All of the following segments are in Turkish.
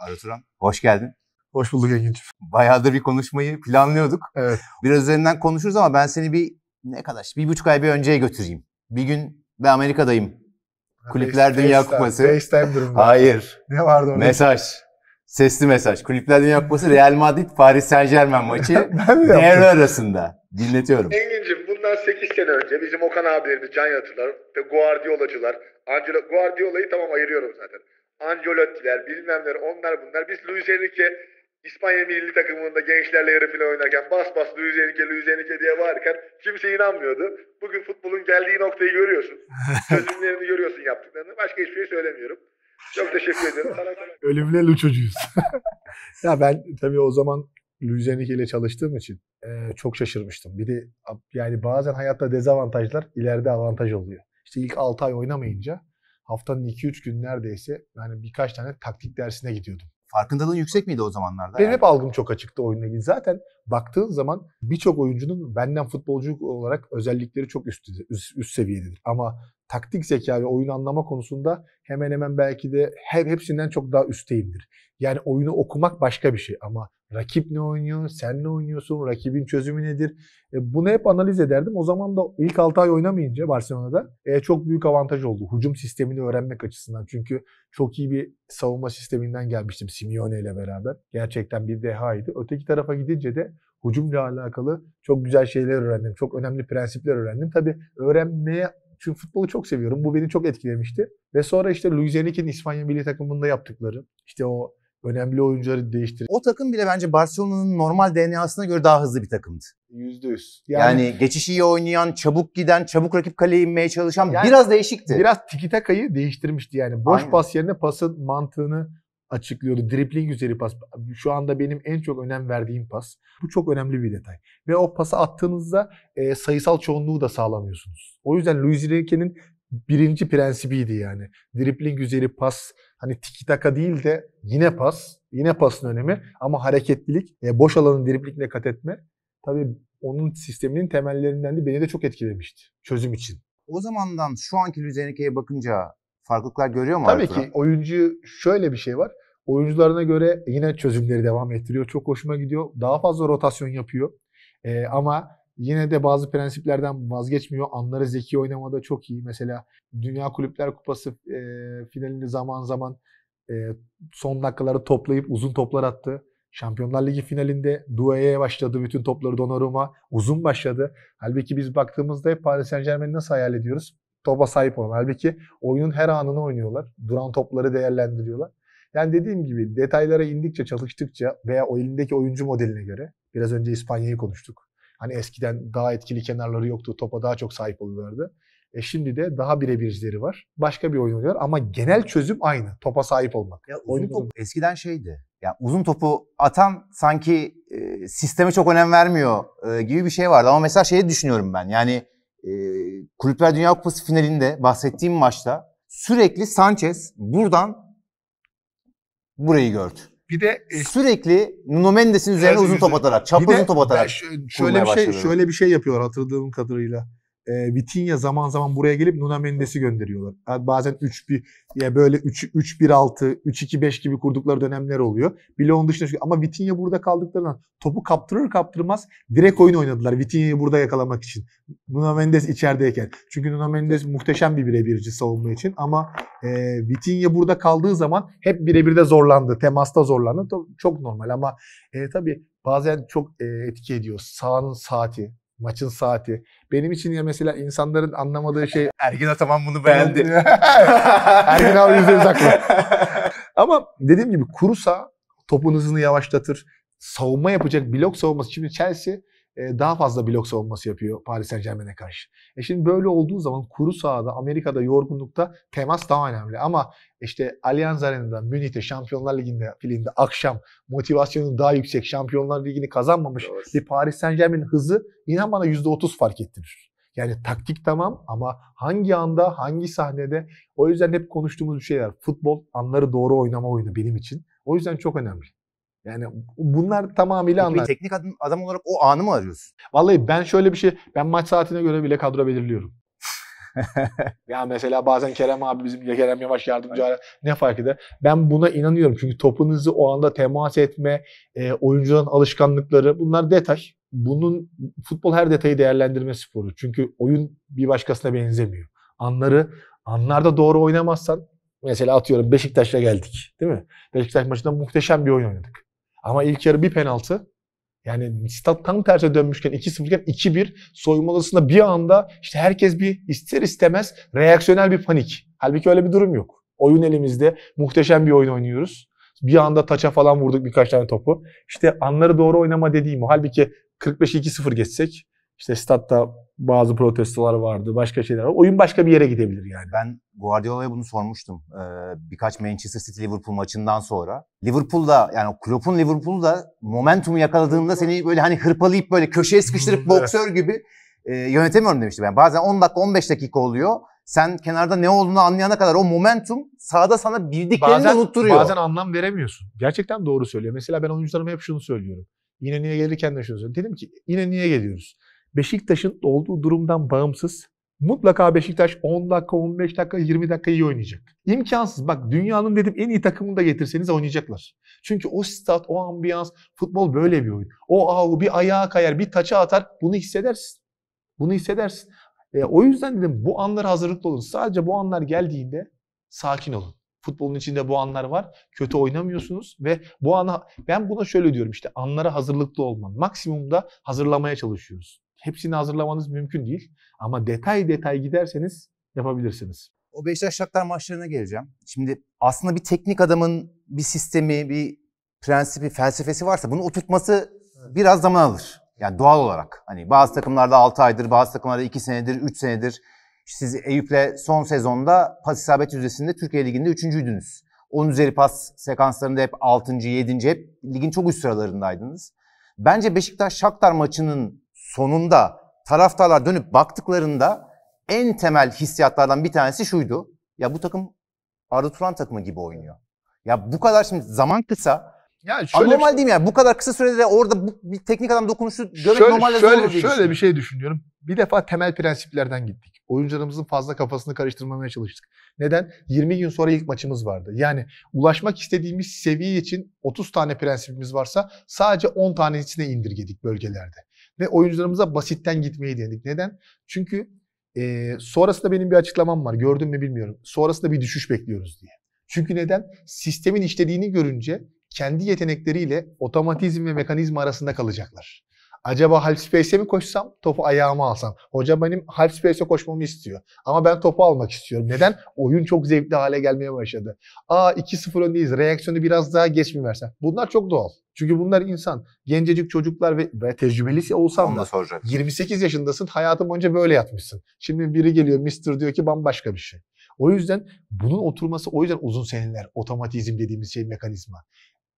Arda Turan, hoş geldin. Hoş bulduk Engin'ciğim. Bayağıdır bir konuşmayı planlıyorduk. Evet. Biraz üzerinden konuşuruz ama ben seni 1,5 ay önceye götüreyim. Bir gün ben Amerika'dayım. Kulüpler Dünya Kupası. FaceTime durumda. Hayır. Ne vardı orada? Mesaj. Sesli mesaj. Kulüpler Dünya Kupası Real Madrid Paris Saint-Germain maçı devre arasında. Dinletiyorum. Engin'cim bundan 8 sene önce bizim Okan abilerimiz, Can Yatılar, Guardiolacılar, Guardiola'yı tamam ayırıyorum zaten. Ancelotti'ler, bilmemler, onlar bunlar. Biz Luis Enrique İspanya milli takımında gençlerle yarı final oynarken bas Luis Enrique diye bağırırken kimse inanmıyordu. Bugün futbolun geldiği noktayı görüyorsun. Çözümlerini görüyorsun yaptıklarını. Başka hiçbir şey söylemiyorum. Çok teşekkür ederim. Ölümle luçucuyuz. Ya ben tabii o zaman Luis Enrique ile çalıştığım için çok şaşırmıştım. Bir de yani bazen hayatta dezavantajlar ileride avantaj oluyor. İşte ilk 6 ay oynamayınca haftanın 2-3 gün neredeyse yani birkaç tane taktik dersine gidiyordum. Farkındalığın yüksek miydi o zamanlarda? Benim hep algım çok açıktı oyunla ilgili. Zaten baktığın zaman birçok oyuncunun benden futbolcu olarak özellikleri çok üst seviyededir. Ama taktik zeka ve oyun anlama konusunda hemen hemen belki de hepsinden çok daha üstteyimdir. Yani oyunu okumak başka bir şey ama rakip ne oynuyor, sen ne oynuyorsun, rakibin çözümü nedir? Bunu hep analiz ederdim. O zaman da ilk 6 ay oynamayınca Barcelona'da çok büyük avantaj oldu. Hücum sistemini öğrenmek açısından. Çünkü çok iyi bir savunma sisteminden gelmiştim Simeone ile beraber. Gerçekten bir dehaydı. Öteki tarafa gidince de hücumla alakalı çok güzel şeyler öğrendim. Çok önemli prensipler öğrendim. Tabii öğrenmeye çünkü futbolu çok seviyorum. Bu beni çok etkilemişti. Ve sonra işte Luis Enrique'nin İspanya milli takımında yaptıkları, işte o önemli oyuncuları değiştirdi. O takım bile bence Barcelona'nın normal DNA'sına göre daha hızlı bir takımdı. %100. Yani geçiş iyi oynayan, çabuk giden, çabuk rakip kaleye inmeye çalışan biraz değişikti. Biraz tiki-takayı değiştirmişti yani. Boş Aynen. Pas yerine pasın mantığını açıklıyordu. Dribbling üzeri pas. Şu anda benim en çok önem verdiğim pas. Bu çok önemli bir detay. Ve o pası attığınızda sayısal çoğunluğu da sağlamıyorsunuz. O yüzden Luis Enrique'nin birinci prensibiydi yani. Dribbling üzeri pas, hani tiki-taka değil de yine pas. Yine pasın önemi ama hareketlilik, boş alanın driblingle kat etme. Tabii onun sisteminin temellerinden de beni de çok etkilemişti çözüm için. O zamandan şu anki Luis Enrique'ye bakınca farklılıklar görüyor mu? Tabii ki oyuncu şöyle bir şey var. Oyuncularına göre yine çözümleri devam ettiriyor. Çok hoşuma gidiyor. Daha fazla rotasyon yapıyor. Ama yine de bazı prensiplerden vazgeçmiyor. Anları zeki oynamada çok iyi. Mesela Dünya Kulüpler Kupası finalinde zaman zaman son dakikaları toplayıp uzun toplar attı. Şampiyonlar Ligi finalinde Doué'ye başladı. Bütün topları Donnarumma uzun başladı. Halbuki biz baktığımızda hep Paris Saint-Germain'i nasıl hayal ediyoruz? Topa sahip olan. Halbuki oyunun her anını oynuyorlar. Duran topları değerlendiriyorlar. Yani dediğim gibi detaylara indikçe, çalıştıkça veya o elindeki oyuncu modeline göre, biraz önce İspanya'yı konuştuk. Hani eskiden daha etkili kenarları yoktu. Topa daha çok sahip oluyorlardı. Şimdi de daha birebircileri var. Başka bir oyun oynuyor ama genel çözüm aynı. Topa sahip olmak. Ya uzun top eskiden şeydi. Ya uzun topu atan sanki sisteme çok önem vermiyor gibi bir şey vardı. Ama mesela şeyi düşünüyorum ben. Yani Kulüpler Dünya Kupası finalinde bahsettiğim maçta sürekli Sanchez buradan burayı gördü. Bir de sürekli Nuno Mendes'in üzerine uzun top atarak, çapraz uzun top atarak. Şöyle bir şey yapıyorlar hatırladığım kadarıyla. Vitinha zaman zaman buraya gelip Nuno Mendes'i gönderiyorlar. Bazen 3-1-6, 3-2-5 gibi kurdukları dönemler oluyor. Bile onun dışında ama Vitinha burada kaldıklarından topu kaptırır kaptırmaz direkt oyun oynadılar Vitinha'yı burada yakalamak için. Nuno Mendes içerideyken. Çünkü Nuno Mendes muhteşem bir birebirci savunma için ama Vitinha burada kaldığı zaman hep birebirde zorlandı. Temasta zorlandı. Çok normal ama tabii bazen çok etki ediyor. Sahanın saati. Maçın saati. Benim için ya mesela insanların anlamadığı şey... Ergin Ataman bunu beğendi. Ergin abi %100 haklı. Ama dediğim gibi kuru saha topun hızını yavaşlatır. Savunma yapacak blok savunması. Şimdi Chelsea daha fazla blok savunması yapıyor Paris Saint-Germain'e karşı. Şimdi böyle olduğu zaman kuru sahada, Amerika'da yorgunlukta temas daha önemli. Ama işte Allianz Arena'da, Münih'te, Şampiyonlar Ligi'nde filmde akşam motivasyonu daha yüksek, Şampiyonlar Ligi'ni kazanmamış bir Paris Saint-Germain'in hızı inan bana %30 fark ettirir. Yani taktik tamam ama hangi anda, hangi sahnede, o yüzden hep konuştuğumuz bir şey var. Futbol anları doğru oynama oyunu benim için. O yüzden çok önemli. Yani bunlar tamamıyla anlar. Teknik adam olarak o anı mı arıyorsun? Vallahi ben şöyle bir şey, ben maç saatine göre bile kadro belirliyorum. Ya mesela bazen Kerem abi bizim Kerem Yavaş yardımcı ne fark eder? Ben buna inanıyorum. Çünkü topunuzu o anda temas etme, oyuncuların alışkanlıkları bunlar detay. Bunun futbol her detayı değerlendirme sporu. Çünkü oyun bir başkasına benzemiyor. Anlarda doğru oynamazsan mesela atıyorum Beşiktaş'a geldik, değil mi? Beşiktaş maçında muhteşem bir oyun oynadık. Ama ilk yarı bir penaltı. Yani stat tam terse dönmüşken 2-0 iken 2-1 soyunma odasında bir anda işte herkes bir ister istemez reaksiyonel bir panik. Halbuki öyle bir durum yok. Oyun elimizde. Muhteşem bir oyun oynuyoruz. Bir anda taça falan vurduk birkaç tane topu. İşte anları doğru oynama dediğim o. Halbuki 45-2-0 geçsek işte statta bazı protestolar vardı, başka şeyler var. Oyun başka bir yere gidebilir yani. Ben Guardiola'ya bunu sormuştum. Birkaç Manchester City Liverpool maçından sonra. Liverpool'da yani Klopp'un Liverpool'da momentumu yakaladığında seni böyle hani hırpalayıp böyle köşeye sıkıştırıp boksör gibi yönetemiyorum demişti. Ben bazen 10 dakika 15 dakika oluyor. Sen kenarda ne olduğunu anlayana kadar o momentum sahada sana bildiklerini de unutturuyor. Bazen anlam veremiyorsun. Gerçekten doğru söylüyor. Mesela ben oyuncularıma hep şunu söylüyorum. İnönü'ye gelirken de şunu söylüyorum. Dedim ki İnönü'ye geliyoruz. Beşiktaş'ın olduğu durumdan bağımsız mutlaka Beşiktaş 10 dakika, 15 dakika, 20 dakika iyi oynayacak. İmkansız. Bak dünyanın dedim en iyi takımını da getirseniz oynayacaklar. Çünkü o stat, o ambiyans, futbol böyle bir oyun. O bir ayağa kayar, bir taça atar. Bunu hissedersin. Bunu hissedersin. O yüzden dedim bu anlara hazırlıklı olun. Sadece bu anlar geldiğinde sakin olun. Futbolun içinde bu anlar var. Kötü oynamıyorsunuz ve ben buna şöyle diyorum işte anlara hazırlıklı olman. Maksimumda hazırlamaya çalışıyoruz. Hepsini hazırlamanız mümkün değil ama detay detay giderseniz yapabilirsiniz. O Beşiktaş Shakhtar maçlarına geleceğim. Şimdi aslında bir teknik adamın bir sistemi, bir prensibi, felsefesi varsa bunu oturtması biraz zaman alır. Yani doğal olarak. Hani bazı takımlarda 6 aydır, bazı takımlarda 2 senedir, 3 senedir. Siz Eyüp'le son sezonda pas isabet yüzdesinde Türkiye Ligi'nde 3.'üydünüz. 10 üzeri pas sekanslarında hep 6. 7. hep ligin çok üst sıralarındaydınız. Bence Beşiktaş Shakhtar maçının sonunda taraftarlar dönüp baktıklarında en temel hissiyatlardan bir tanesi şuydu. Ya bu takım Arda Turan takımı gibi oynuyor. Ya bu kadar şimdi zaman kısa. Yani anormal değil mi yani? Bu kadar kısa sürede orada bir teknik adam dokunuşu görmek normalde zor olur diye şöyle bir şey düşünüyorum. Bir defa temel prensiplerden gittik. Oyuncularımızın fazla kafasını karıştırmamaya çalıştık. Neden? 20 gün sonra ilk maçımız vardı. Yani ulaşmak istediğimiz seviye için 30 tane prensibimiz varsa sadece 10 tanesine indirgedik bölgelerde. Ve oyuncularımıza basitten gitmeyi denedik. Neden? Çünkü sonrasında benim bir açıklamam var. Gördün mü bilmiyorum. Sonrasında bir düşüş bekliyoruz diye. Çünkü neden? Sistemin işlediğini görünce kendi yetenekleriyle otomatizm ve mekanizma arasında kalacaklar. Acaba half space'e mi koşsam, topu ayağıma alsam? Hoca benim half space'e koşmamı istiyor. Ama ben topu almak istiyorum. Neden? Oyun çok zevkli hale gelmeye başladı. 2-0 öndeyiz. Reaksiyonu biraz daha geç mi versem? Bunlar çok doğal. Çünkü bunlar insan. Gencecik çocuklar ve tecrübeli olsam da 28 yaşındasın. Hayatın boyunca böyle yatmışsın. Şimdi biri geliyor Mr. diyor ki bambaşka bir şey. O yüzden bunun oturması o yüzden uzun seneler. Otomatizm dediğimiz şey mekanizma.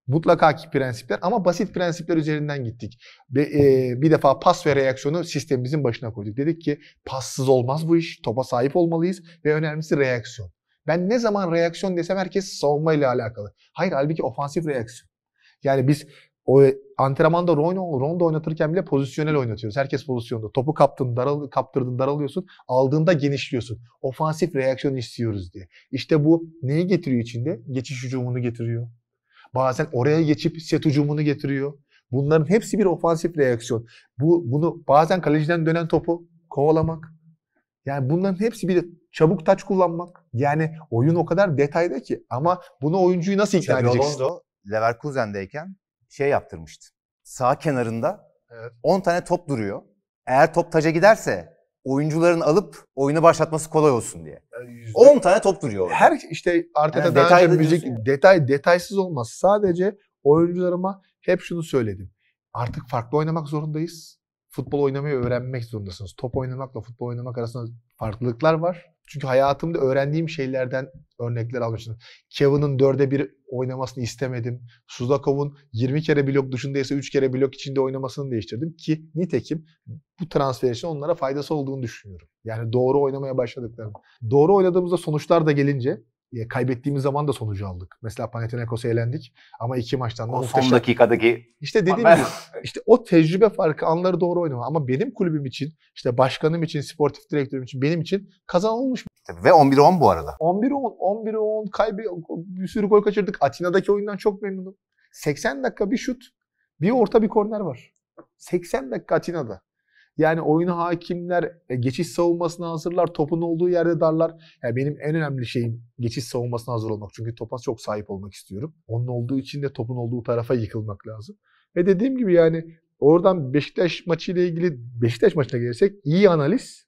Mutlaka ki prensipler ama basit prensipler üzerinden gittik. Bir defa pas ve reaksiyonu sistemimizin başına koyduk. Dedik ki passız olmaz bu iş. Topa sahip olmalıyız ve önemlisi reaksiyon. Ben ne zaman reaksiyon desem herkes savunmayla alakalı. Hayır halbuki ofansif reaksiyon. Yani biz o antrenmanda rondo oynatırken bile pozisyonel oynatıyoruz. Herkes pozisyonda. Topu kaptırdın, daralıyorsun. Aldığında genişliyorsun. Ofansif reaksiyon istiyoruz diye. İşte bu neyi getiriyor içinde? Geçiş hücumunu getiriyor. Bazen oraya geçip set hücumunu getiriyor. Bunların hepsi bir ofansif reaksiyon. Bunu bazen kaleciden dönen topu kovalamak. Yani bunların hepsi bir de çabuk taç kullanmak. Yani oyun o kadar detayda ki ama bunu oyuncuyu nasıl ikna edeceksin? Alonso Leverkusen'deyken yaptırmıştı. Sağ kenarında 10 tane top duruyor. Eğer top taca giderse oyuncuların alıp oyunu başlatması kolay olsun diye. 10 tane top duruyor orada. Her işte Arteta daha önce detaysız olmaz. Sadece oyuncularıma hep şunu söyledim. Artık farklı oynamak zorundayız. Futbol oynamayı öğrenmek zorundasınız. Top oynamakla futbol oynamak arasında farklılıklar var. Çünkü hayatımda öğrendiğim şeylerden örnekler almıştım. Kevin'in 4'e 1 oynamasını istemedim. Suzakov'un 20 kere blok dışındaysa 3 kere blok içinde oynamasını değiştirdim. Ki nitekim bu transfer için onlara faydası olduğunu düşünüyorum. Yani doğru oynamaya başladıklarında. Doğru oynadığımızda sonuçlar da gelince kaybettiğimiz zaman da sonucu aldık. Mesela Panathinaikos'a elendik ama 2 maçtan da O muhteşem. son dakikadaki İşte dediğim gibi işte o tecrübe farkı, anları doğru oynama. Ama benim kulübüm için, işte başkanım için, sportif direktörüm için, benim için kazanılmış. ve 11-10 bu arada. 11'e 10 bir sürü gol kaçırdık. Atina'daki oyundan çok memnunum. 80 dakika bir şut, bir orta, bir korner var. 80 dakika Atina'da. Yani oyuna hakimler, geçiş savunmasına hazırlar, topun olduğu yerde darlar. Yani benim en önemli şeyim geçiş savunmasına hazır olmak. Çünkü topa çok sahip olmak istiyorum. Onun olduğu için de topun olduğu tarafa yıkılmak lazım. Ve dediğim gibi yani oradan Beşiktaş maçıyla ilgili, Beşiktaş maçına gelirsek iyi analiz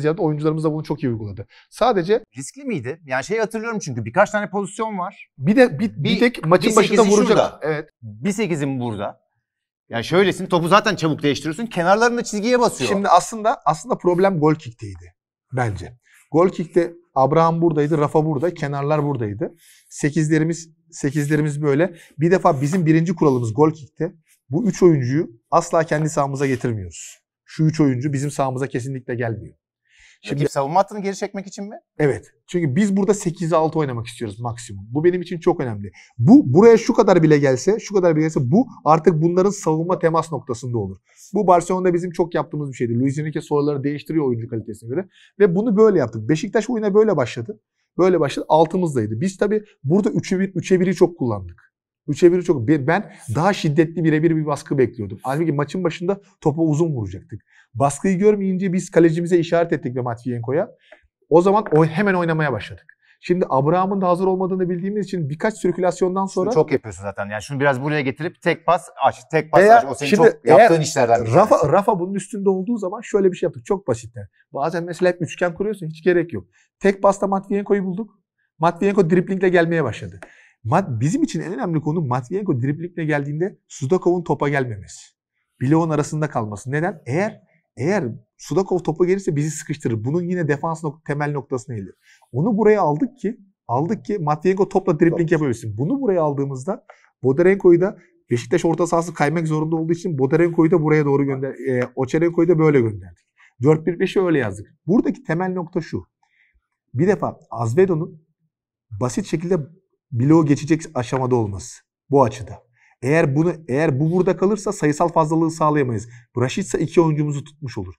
yaptı. Oyuncularımız da bunu çok iyi uyguladı. Sadece Riskli miydi? Yani şeyi hatırlıyorum çünkü birkaç tane pozisyon var. bir tek maçın başında 8'i vuracak. şurada. Evet. Bir 8'in burada. Yani şöylesin, topu zaten çabuk değiştiriyorsun. Kenarlarında çizgiye basıyor. Şimdi aslında problem gol kick'teydi bence. Gol kick'te Abraham buradaydı, Rafa burada, kenarlar buradaydı. 8'lerimiz böyle. Bir defa bizim birinci kuralımız gol kick'te bu 3 oyuncuyu asla kendi sahamıza getirmiyoruz. Şu 3 oyuncu bizim sahamıza kesinlikle gelmiyor. Şimdi savunma hattını geri çekmek için mi? Evet. Çünkü biz burada 8'e 6 oynamak istiyoruz maksimum. Bu benim için çok önemli. Buraya şu kadar bile gelse bu artık bunların savunma temas noktasında olur. Bu Barcelona'da bizim çok yaptığımız bir şeydi. Luis Enrique soruları değiştiriyor oyuncu kalitesine göre ve bunu böyle yaptık. Beşiktaş oyuna böyle başladı. Altımızdaydı. Biz tabii burada 3'e 1'i çok kullandık. 3'e 1'i çok. Ben daha şiddetli birebir bir baskı bekliyordum. Halbuki maçın başında topa uzun vuracaktık. Baskıyı görmeyince biz kalecimize işaret ettik ve Matviyenko'ya. O zaman hemen oynamaya başladık. Şimdi Abraham'ın da hazır olmadığını bildiğimiz için birkaç sirkülasyondan sonra... Şunu çok yapıyorsun zaten. Yani şunu biraz buraya getirip tek pas aç. Tek pas Eğer, aç. O senin çok yaptığın işlerden bir tanesi. Rafa bunun üstünde olduğu zaman şöyle bir şey yaptık. Çok basitti. Bazen mesela hep üçgen kuruyorsun. Hiç gerek yok. Tek pasta Matviyenko'yu bulduk. Matviyenko driblingle gelmeye başladı. Bizim için en önemli konu Matviyenko driblingle geldiğinde Sudakov'un topa gelmemesi. Bloğun arasında kalması. Neden? Eğer Sudakov topa gelirse bizi sıkıştırır. Bunun yine defans temel noktasına gelir. Onu buraya aldık ki Matviyenko topla dribling yapabilsin. Bunu buraya aldığımızda Bodarenko'yu da Beşiktaş orta sahası kaymak zorunda olduğu için Bodarenko'yu da buraya doğru Oçerenko'yu da böyle gönderdik. 4-1-5'i öyle yazdık. Buradaki temel nokta şu. Bir defa Azvedo'nun basit şekilde bloğu geçecek aşamada olması. Bu açıda. Eğer bu burada kalırsa sayısal fazlalığı sağlayamayız. Raşitsa 2 oyuncumuzu tutmuş olur.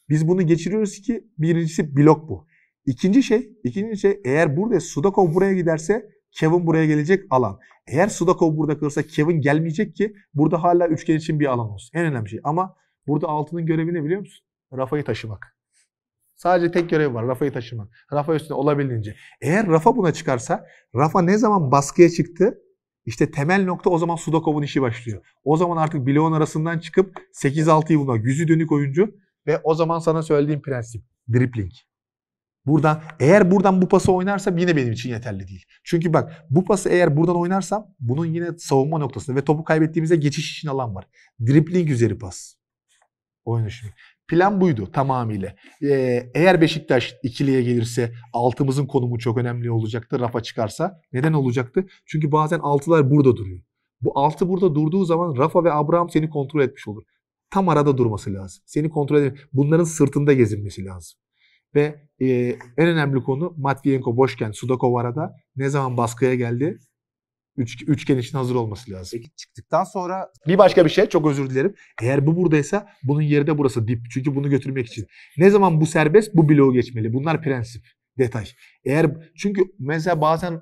Biz bunu geçiriyoruz ki birincisi blok bu. İkinci şey eğer burada Sudakov buraya giderse Kevin buraya gelecek alan. Eğer Sudakov burada kalırsa Kevin gelmeyecek ki burada hala üçgen için bir alan olsun. En önemli şey. Ama burada Altı'nın görevi ne biliyor musun? Rafa'yı taşımak. Sadece tek görev var. Rafa'yı taşımak. Rafa üstüne olabildiğince. Eğer Rafa buna çıkarsa Rafa ne zaman baskıya çıktı? İşte temel nokta o zaman Sudakov'un işi başlıyor. O zaman artık bloğun arasından çıkıp 8-6'yı bulmak. Yüzü dönük oyuncu ve o zaman sana söylediğim prensip. Dribbling. Eğer buradan bu pası oynarsam yine benim için yeterli değil. Çünkü bak bu pası eğer buradan oynarsam bunun yine savunma noktasında ve topu kaybettiğimizde geçiş için alan var. Dribbling üzeri pas. Oyun işi. Plan buydu tamamıyla. Eğer Beşiktaş ikiliye gelirse altımızın konumu çok önemli olacaktı. Rafa çıkarsa. Neden olacaktı? Çünkü bazen altılar burada duruyor. Bu altı burada durduğu zaman Rafa ve Abraham seni kontrol etmiş olur. Tam arada durması lazım. Seni kontrol edin. Bunların sırtında gezinmesi lazım. Ve en önemli konu Matviyenko boşken Sudakov arada ne zaman baskıya geldi? Üçgen için hazır olması lazım. Peki çıktıktan sonra... Bir başka bir şey, çok özür dilerim. Eğer bu buradaysa bunun yeri de burası dip. Çünkü bunu götürmek için. Ne zaman bu serbest, bu bloğu geçmeli. Bunlar prensip, detay. Çünkü mesela bazen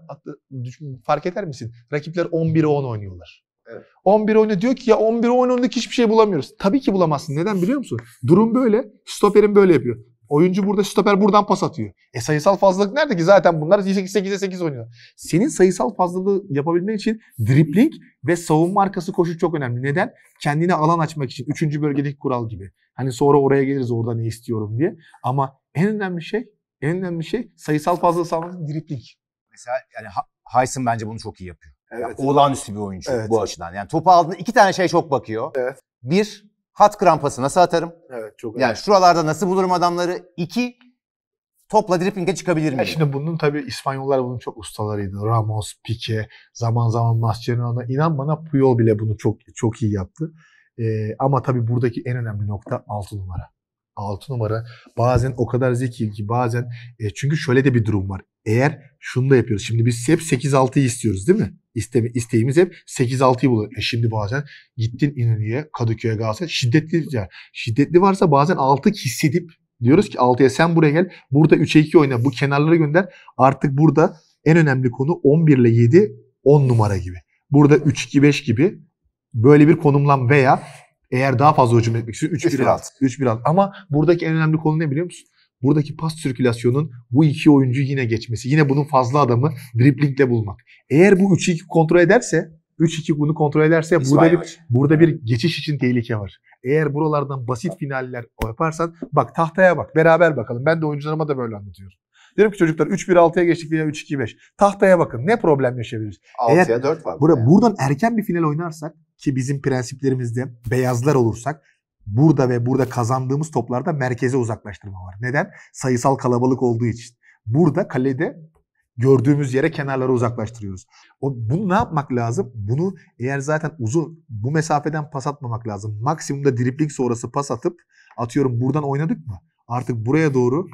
fark eder misin? Rakipler 11'e 10 oynuyorlar. Evet. 11 oynuyor diyor ki ya 11'e 10 oynadık hiçbir şey bulamıyoruz. Tabii ki bulamazsın. Neden biliyor musun? Durum böyle. Stoperin böyle yapıyor. Oyuncu burada, stoper buradan pas atıyor. Sayısal fazlalık nerede ki? Zaten bunlar 8'e 8 oynuyor. Senin sayısal fazlalığı yapabilmen için dribbling ve savunma arkası koşu çok önemli. Neden? Kendine alan açmak için. 3. bölgedeki kural gibi. Hani sonra oraya geliriz orada ne istiyorum diye. Ama en önemli şey sayısal fazlalığı sağlamak dribbling. Mesela yani Hayson bence bunu çok iyi yapıyor. Evet. Yani olağanüstü bir oyuncu Evet. bu açıdan. Yani topu aldığında 2 tane şey çok bakıyor. Evet. 1, hat krampası nasıl atarım? Evet, çok Yani şuralarda nasıl bulurum adamları? 2, topla dripling'e çıkabilir miyim? Şimdi bunun tabii İspanyollar bunun çok ustalarıydı. Ramos, Pique, zaman zaman Mascherano. İnan bana Puyol bile bunu çok çok iyi yaptı. Ama tabii buradaki en önemli nokta 6 numara. 6 numara bazen o kadar zeki ki bazen çünkü şöyle de bir durum var. Eğer şunu da yapıyoruz. Şimdi biz hep 8-6'yı istiyoruz değil mi? İsteğimiz hep 8-6'yı buluyor. Şimdi bazen gittin İnönü'ye, Kadıköy'e, Galatasaray şiddetli yani. Şiddetli varsa bazen 6 hissedip diyoruz ki 6'ya sen buraya gel. Burada 3'e 2 oyna. Bu kenarlara gönder. Artık burada en önemli konu 11 ile 7 10 numara gibi. Burada 3-2-5 gibi böyle bir konumlan veya eğer daha fazla hücum etmek istiyor 3-1-6. 3-1-6. Ama buradaki en önemli konu ne biliyor musun? Buradaki pas sirkülasyonun bu iki oyuncu yine geçmesi. Yine bunun fazla adamı driblingle bulmak. Eğer bu 3-2 kontrol ederse 3-2 bunu kontrol ederse burada bir geçiş için tehlike var. Eğer buralardan basit finaller yaparsan bak tahtaya bak. Beraber bakalım. Ben de oyuncularıma da böyle anlatıyorum. Diyorum ki çocuklar 3-1-6'ya geçtik veya 3-2-5. Tahtaya bakın. Ne problem yaşayabiliriz? 6'ya 4 var. Buradan erken bir final oynarsak ki bizim prensiplerimizde beyazlar olursak burada ve burada kazandığımız toplarda merkeze uzaklaştırma var. Neden? Sayısal kalabalık olduğu için. Burada kalede gördüğümüz yere kenarlara uzaklaştırıyoruz. Bunu ne yapmak lazım? Bunu eğer zaten uzun bu mesafeden pas atmamak lazım. Maksimumda dribling sonrası pas atıp atıyorum buradan oynadık mı? Artık buraya doğru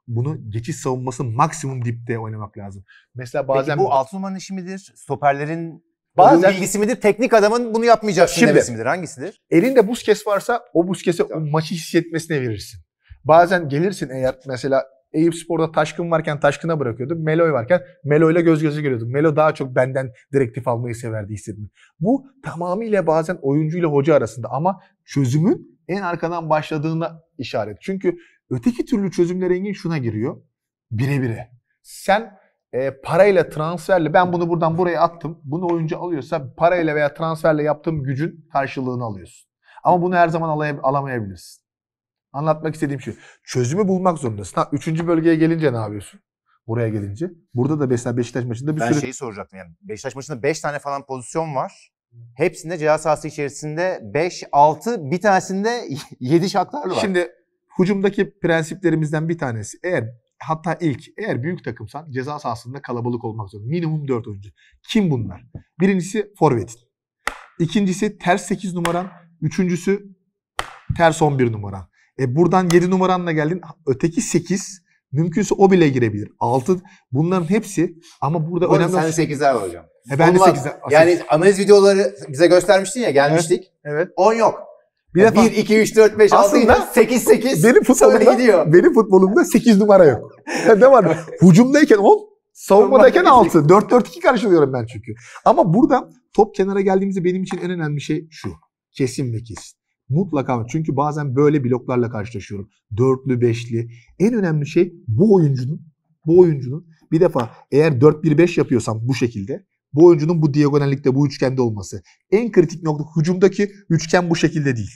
bunu geçiş savunması maksimum dipte oynamak lazım. Mesela bazen peki bu 6 numaranın işi midir? Stoperlerin bazen bilgisi midir? Teknik adamın bunu yapmayacaksın demesi midir? Hangisidir? Elinde Busquets varsa o Busquets'e o maçı hissetmesine verirsin. Bazen gelirsin eğer mesela Eyüpspor'da Taşkın varken Taşkın'a bırakıyordum. Melo'yu varken Melo'yla göz göze geliyordum. Melo daha çok benden direktif almayı severdi hissettim. Bu tamamıyla bazen oyuncuyla hoca arasında ama çözümün en arkadan başladığına işaret. Çünkü öteki türlü çözümler Engin şuna giriyor. Bire. Sen parayla transferle ben bunu buradan buraya attım. Bunu oyuncu alıyorsa parayla veya transferle yaptığım gücün karşılığını alıyorsun. Ama bunu her zaman alamayabilirsin. Anlatmak istediğim şu. Çözümü bulmak zorundasın. Üçüncü bölgeye gelince ne yapıyorsun? Buraya gelince. Burada da mesela Beşiktaş maçında bir ben sürü... Ben şeyi soracaktım yani. Beşiktaş maçında 5 tane falan pozisyon var. Hepsinde ceza sahası içerisinde 5-6 bir tanesinde 7 şaklarlı var. Şimdi hücumdaki prensiplerimizden bir tanesi eğer büyük takımsan ceza sahasında kalabalık olmak zorunda. Minimum 4 oyuncu. Kim bunlar? Birincisi forvetin. İkincisi ters 8 numaran. Üçüncüsü ters 11 numaran. Buradan 7 numaranla geldin. Öteki 8 mümkünse o bile girebilir. 6 bunların hepsi ama burada önemli olan... Sen 8'ler var hocam. Ben de 8'ler. Yani analiz videoları bize göstermiştin ya gelmiştik. Evet. 10 yok. Bir 1, 2, 3, 4, 5, 6, 7, 8, 8. Benim futbolumda 8 numara yok. Ne var? Hücumdayken 10, savunmadayken 6. 4-4-2 karşılıyorum ben çünkü. Ama burada top kenara geldiğimizde benim için en önemli şey şu. Kesin ve kesin. Mutlaka çünkü bazen böyle bloklarla karşılaşıyorum. 4'lü, 5'li. En önemli şey bu oyuncunun bir defa eğer 4-1-5 yapıyorsam bu şekilde bu oyuncunun bu diagonallikte, bu üçgende olması. En kritik nokta hücumdaki üçgen bu şekilde değil.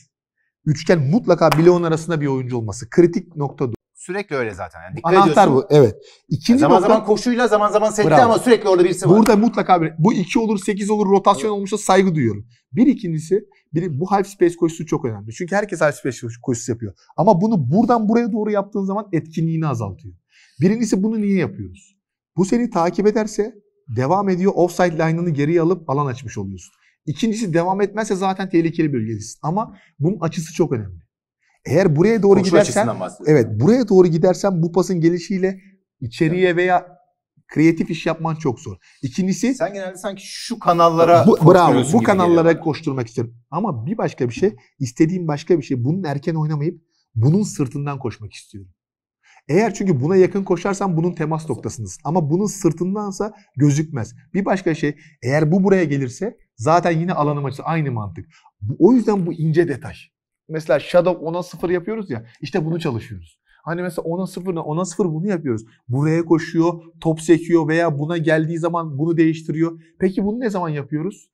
Üçgen mutlaka bloğun arasında bir oyuncu olması. Kritik nokta bu. Sürekli öyle zaten. Yani dikkat anahtar ediyorsun. Bu. Evet. İkinci zaman nokta, zaman koşuyla zaman zaman sette ama sürekli orada birisi var. Burada mutlaka bu 2 olur 8 olur rotasyon olmuşsa saygı duyuyorum. İkincisi bu half space koşusu çok önemli. Çünkü herkes half space koşusu yapıyor. Ama bunu buradan buraya doğru yaptığın zaman etkinliğini azaltıyor. Birincisi bunu niye yapıyoruz? Bu seni takip ederse devam ediyor. Offside line'ını geriye alıp alan açmış oluyorsun. İkincisi devam etmezse zaten tehlikeli bölgedesin. Ama bunun açısı çok önemli. Eğer buraya doğru buraya doğru gidersen bu pasın gelişiyle içeriye veya kreatif iş yapman çok zor. İkincisi sen genelde sanki şu kanallara bu kanallara koşturmak istiyorum. Ama bir başka bir şey, istediğim başka bir şey. Bunun erken oynamayıp bunun sırtından koşmak istiyorum. Eğer çünkü buna yakın koşarsan bunun temas noktasındasın. Ama bunun sırtındansa gözükmez. Bir başka şey, eğer bu buraya gelirse zaten yine alanım açısı aynı mantık. O yüzden bu ince detay. Mesela Shadow 10'a 0 yapıyoruz ya. İşte bunu çalışıyoruz. Hani mesela 10'a 0'la 10'a 0 bunu yapıyoruz. Buraya koşuyor, top sekiyor veya buna geldiği zaman bunu değiştiriyor. Peki bunu ne zaman yapıyoruz?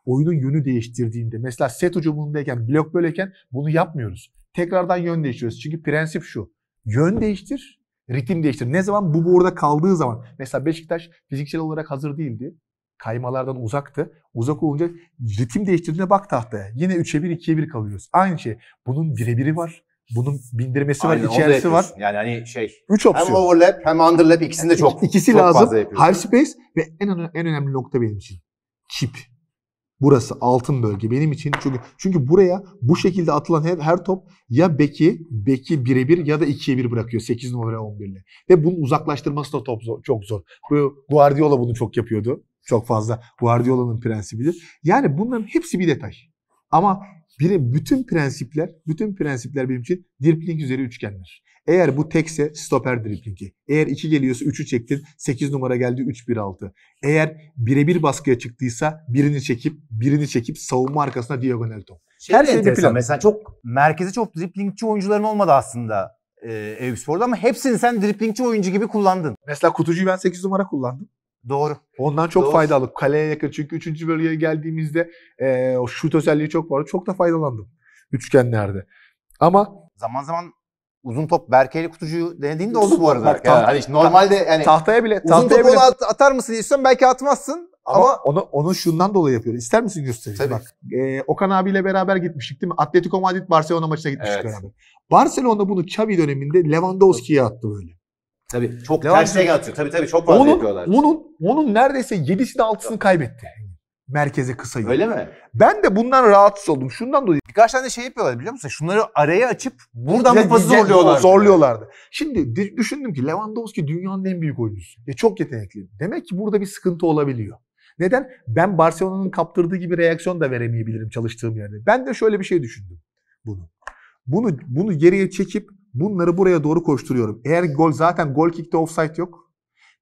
Oyunun yönü değiştirdiğinde. Mesela set hücumundayken, blok böyleyken bunu yapmıyoruz. Tekrardan yön değiştiriyoruz. Çünkü prensip şu. Yön değiştir, ritim değiştir. Ne zaman? Bu burada kaldığı zaman. Mesela Beşiktaş fiziksel olarak hazır değildi. Kaymalardan uzaktı. Uzak olunca ritim değiştirdiğine bak tahtaya. Yine 3'e 1, 2'ye 1 kalıyoruz. Aynı şey. Bunun birebiri var. Bunun bindirmesi var, içerisi var. Yani hani 3 opsiyon. Hem overlap hem underlap ikisinde İkisi çok lazım. fazla yapıyoruz. Half space ve en önemli nokta benim için. Chip. Burası altın bölge benim için. Çünkü buraya bu şekilde atılan her top ya beki birebir ya da 2'ye 1 bırakıyor 8 numara 11 ile. Ve bunun uzaklaştırması da çok zor. Bu Guardiola bunu çok yapıyordu. Çok fazla Guardiola'nın prensibidir. Yani bunların hepsi bir detay. Ama bütün prensipler benim için dribling üzeri üçgenler. Eğer bu tekse stoper driblingi. Eğer 2 geliyorsa 3'ü çektin. 8 numara geldi 3-1-6. Eğer birebir baskıya çıktıysa birini çekip savunma arkasına diagonal top. Her şey bir plan. Mesela çok merkezi çok driblingçi oyuncuların olmadı aslında Eyüpspor'da ama hepsini sen driblingçi oyuncu gibi kullandın. Mesela Kutucu'yu ben 8 numara kullandım. Doğru. Ondan çok Doğru. faydalı. Kaleye yakın. Çünkü 3. bölgeye geldiğimizde o şut özelliği çok vardı. Çok da faydalandım. Üçgenlerde. Ama Zaman zaman uzun top Berke'yle Kutucu'yu denediğinde oldu bu arada. Bak, Yani normalde yani tahtaya uzun topu ona atar mısın istiyorsan belki atmazsın. Ama onu şundan dolayı yapıyor. İster misin göstereyim? Tabii. Bak, Okan abiyle beraber gitmiştik değil mi? Atletico Madrid Barcelona maçına gitmiştik Evet. beraber. Barcelona bunu Xavi döneminde Lewandowski'ye attı böyle. tabii çok Devam tersine atıyor. Tabii çok fazla yapıyorlar. Onun neredeyse 7'sini 6'sını kaybetti. Merkeze kısayı. Öyle mi? Ben de bundan rahatsız oldum. Şundan dolayı. Birkaç tane de şey yapıyorlar biliyor musun? Şunları araya açıp buradan bu pası zorluyorlar. Zorluyorlardı. Şimdi düşündüm ki Lewandowski dünyanın en büyük oyuncusu. Çok yetenekli. Demek ki burada bir sıkıntı olabiliyor. Neden? Ben Barcelona'nın kaptırdığı gibi reaksiyon da veremeyebilirim çalıştığım yerde. Ben de şöyle bir şey düşündüm bunu geriye çekip bunları buraya doğru koşturuyorum. Eğer zaten gol kick'te offside yok.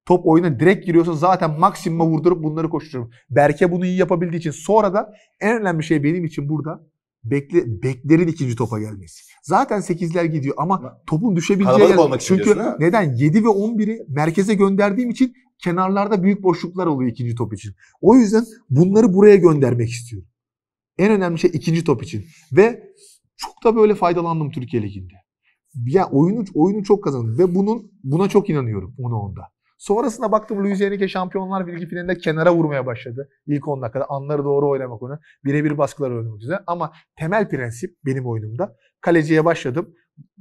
Top oyuna direkt giriyorsa zaten maksimuma vurdurup bunları koşturuyorum. Berke bunu iyi yapabildiği için sonra da en önemli şey benim için burada beklerin ikinci topa gelmesi. Zaten 8'ler gidiyor ama topun düşebileceği yer. Çünkü neden? 7 ve 11'i merkeze gönderdiğim için kenarlarda büyük boşluklar oluyor ikinci top için. O yüzden bunları buraya göndermek istiyorum. En önemli şey ikinci top için. Ve çok da böyle faydalandım Türkiye Ligi'nde. Ya oyunu çok kazandım ve buna çok inanıyorum 10'da. Sonrasında baktım Luis Enrique Şampiyonlar Ligi finalinde kenara vurmaya başladı. İlk 10 dakikada anları doğru oynamak onu. Birebir baskılar oynamak üzere. Ama temel prensip benim oyunumda. Kaleciye başladım.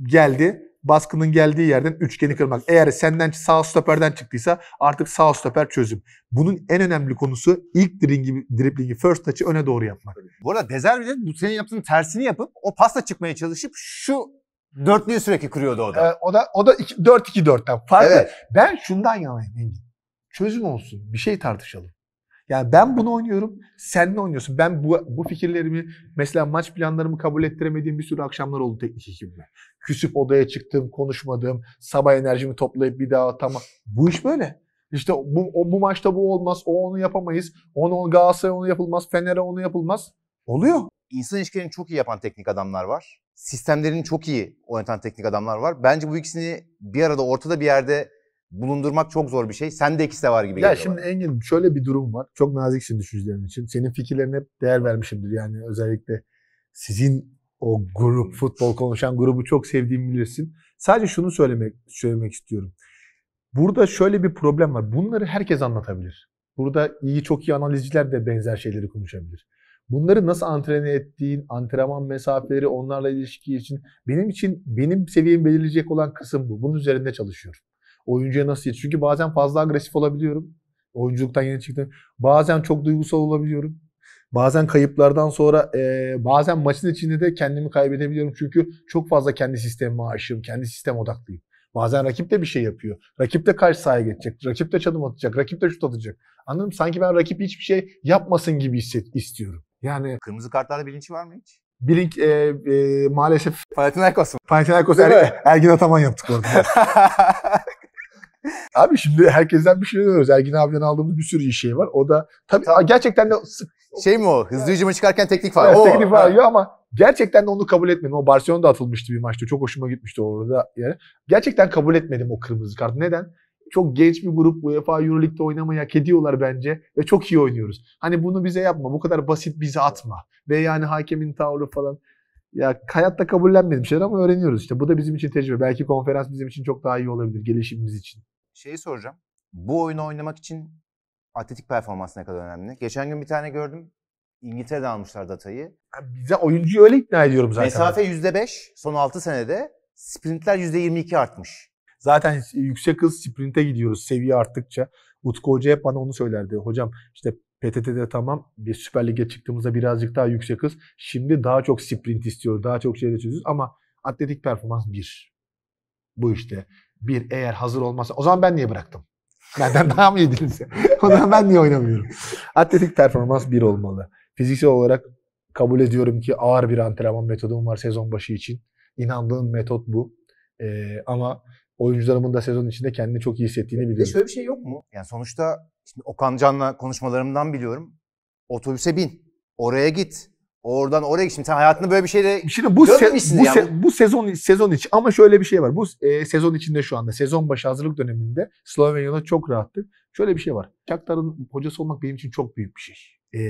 Geldi. Baskının geldiği yerden üçgeni kırmak. Eğer senden sağ stoperden çıktıysa artık sağ stoper çözüm. Bunun en önemli konusu ilk driblingi first touch'ı öne doğru yapmak. Bu arada De Zerbi de bu senin yaptığın tersini yapıp o pasla çıkmaya çalışıp şu dörtlüyü sürekli kuruyordu o da. O da 4-2-4'ten farklı. Evet. Ben şundan yanayım Engin. Çözüm olsun. Bir şey tartışalım. Yani ben bunu oynuyorum, sen ne oynuyorsun? Ben bu fikirlerimi, mesela maç planlarımı kabul ettiremediğim bir sürü akşamlar oldu teknik ekibimle. Küsüp odaya çıktım, konuşmadım, sabah enerjimi toplayıp bir daha tamam. Bu iş böyle. İşte bu maçta bu olmaz, onu yapamayız. Galatasaray onu yapılmaz, Fener'e onu yapılmaz. Oluyor. İnsan ilişkilerini çok iyi yapan teknik adamlar var. Sistemlerini çok iyi oynatan teknik adamlar var. Bence bu ikisini bir arada ortada bir yerde bulundurmak çok zor bir şey. Sende ikisi de var gibi geliyor. Ya şimdi Engin şöyle bir durum var. Çok naziksin düşüncelerin için. Senin fikirlerine hep değer vermişimdir. Yani özellikle sizin o grup, futbol konuşan grubu çok sevdiğimi bilirsin. Sadece şunu söylemek istiyorum. Burada şöyle bir problem var. Bunları herkes anlatabilir. Burada çok iyi analizciler de benzer şeyleri konuşabilir. Bunları nasıl antrene ettiğin, antrenman mesafeleri, onlarla ilişki için benim seviyemi belirleyecek olan kısım bu. Bunun üzerinde çalışıyorum. Oyuncuya nasıl yetişir? Çünkü bazen fazla agresif olabiliyorum. Oyunculuktan yeni çıktım. Bazen çok duygusal olabiliyorum. Bazen kayıplardan sonra bazen maçın içinde de kendimi kaybedebiliyorum. Çünkü çok fazla kendi sistemime aşığım. Kendi sistem odaklıyım. Bazen rakip de bir şey yapıyor. Rakip de karşı sahaya geçecek. Rakip de çalım atacak. Rakip de şut atacak. Anladın mı? Sanki ben rakip hiçbir şey yapmasın gibi istiyorum. Yani kırmızı kartlarda bilinci var mı hiç? Maalesef Panathinaikos mu? Panathinaikos Ergin Ataman yaptık orada. Abi şimdi herkesten bir şey duyuyoruz. Ergin abiden aldığımız bir sürü iyi şey var. O da tabii gerçekten de şey mi o? Hızlı hücuma çıkarken teknik faul. Evet, teknik faul ama gerçekten de onu kabul etmedim. O Barcelona'da atılmıştı bir maçta. Çok hoşuma gitmişti orada. Yani gerçekten kabul etmedim o kırmızı kartı. Neden? Çok genç bir grup UEFA Euroleague'de oynamayı hak ediyorlar bence ve çok iyi oynuyoruz. Hani bunu bize yapma. Bu kadar basit bize atma. Ve yani hakemin tavrı falan. Ya hayatta kabullenmediğim şeyler ama öğreniyoruz işte. Bu da bizim için tecrübe. Belki konferans bizim için çok daha iyi olabilir. Gelişimimiz için. Şeyi soracağım. Bu oyunu oynamak için atletik performans ne kadar önemli? Geçen gün bir tane gördüm. İngiltere'de almışlar datayı. Bize oyuncuyu öyle ikna ediyorum zaten. Mesafe %5. Son 6 senede sprintler %22 artmış. Zaten yüksek hız sprinte gidiyoruz seviye arttıkça. Utku Hoca hep bana onu söylerdi. Hocam işte PTT'de tamam. Bir Süper Lig'e çıktığımızda birazcık daha yüksek hız. Şimdi daha çok sprint istiyor. Daha çok şeyde çözüyoruz ama atletik performans 1. Bu işte. 1 eğer hazır olmazsa. O zaman ben niye bıraktım? Benden daha mı iyiydiniz? O zaman ben niye oynamıyorum? Atletik performans 1 olmalı. Fiziksel olarak kabul ediyorum ki ağır bir antrenman metodum var sezon başı için. İnandığım metot bu. Ama oyuncularımın da sezon içinde kendini çok iyi hissettiğini biliyorum. Şöyle bir şey yok mu? Yani sonuçta şimdi Okan Can'la konuşmalarımdan biliyorum. Otobüse bin. Oraya git. Oradan oraya git. Şimdi sen hayatında böyle bir şeyle Şimdi bu sezon içi ama şöyle bir şey var. Bu sezon içinde şu anda sezon başı hazırlık döneminde Slovenya'da çok rahattık. Şöyle bir şey var. Shakhtar'ın hocası olmak benim için çok büyük bir şey.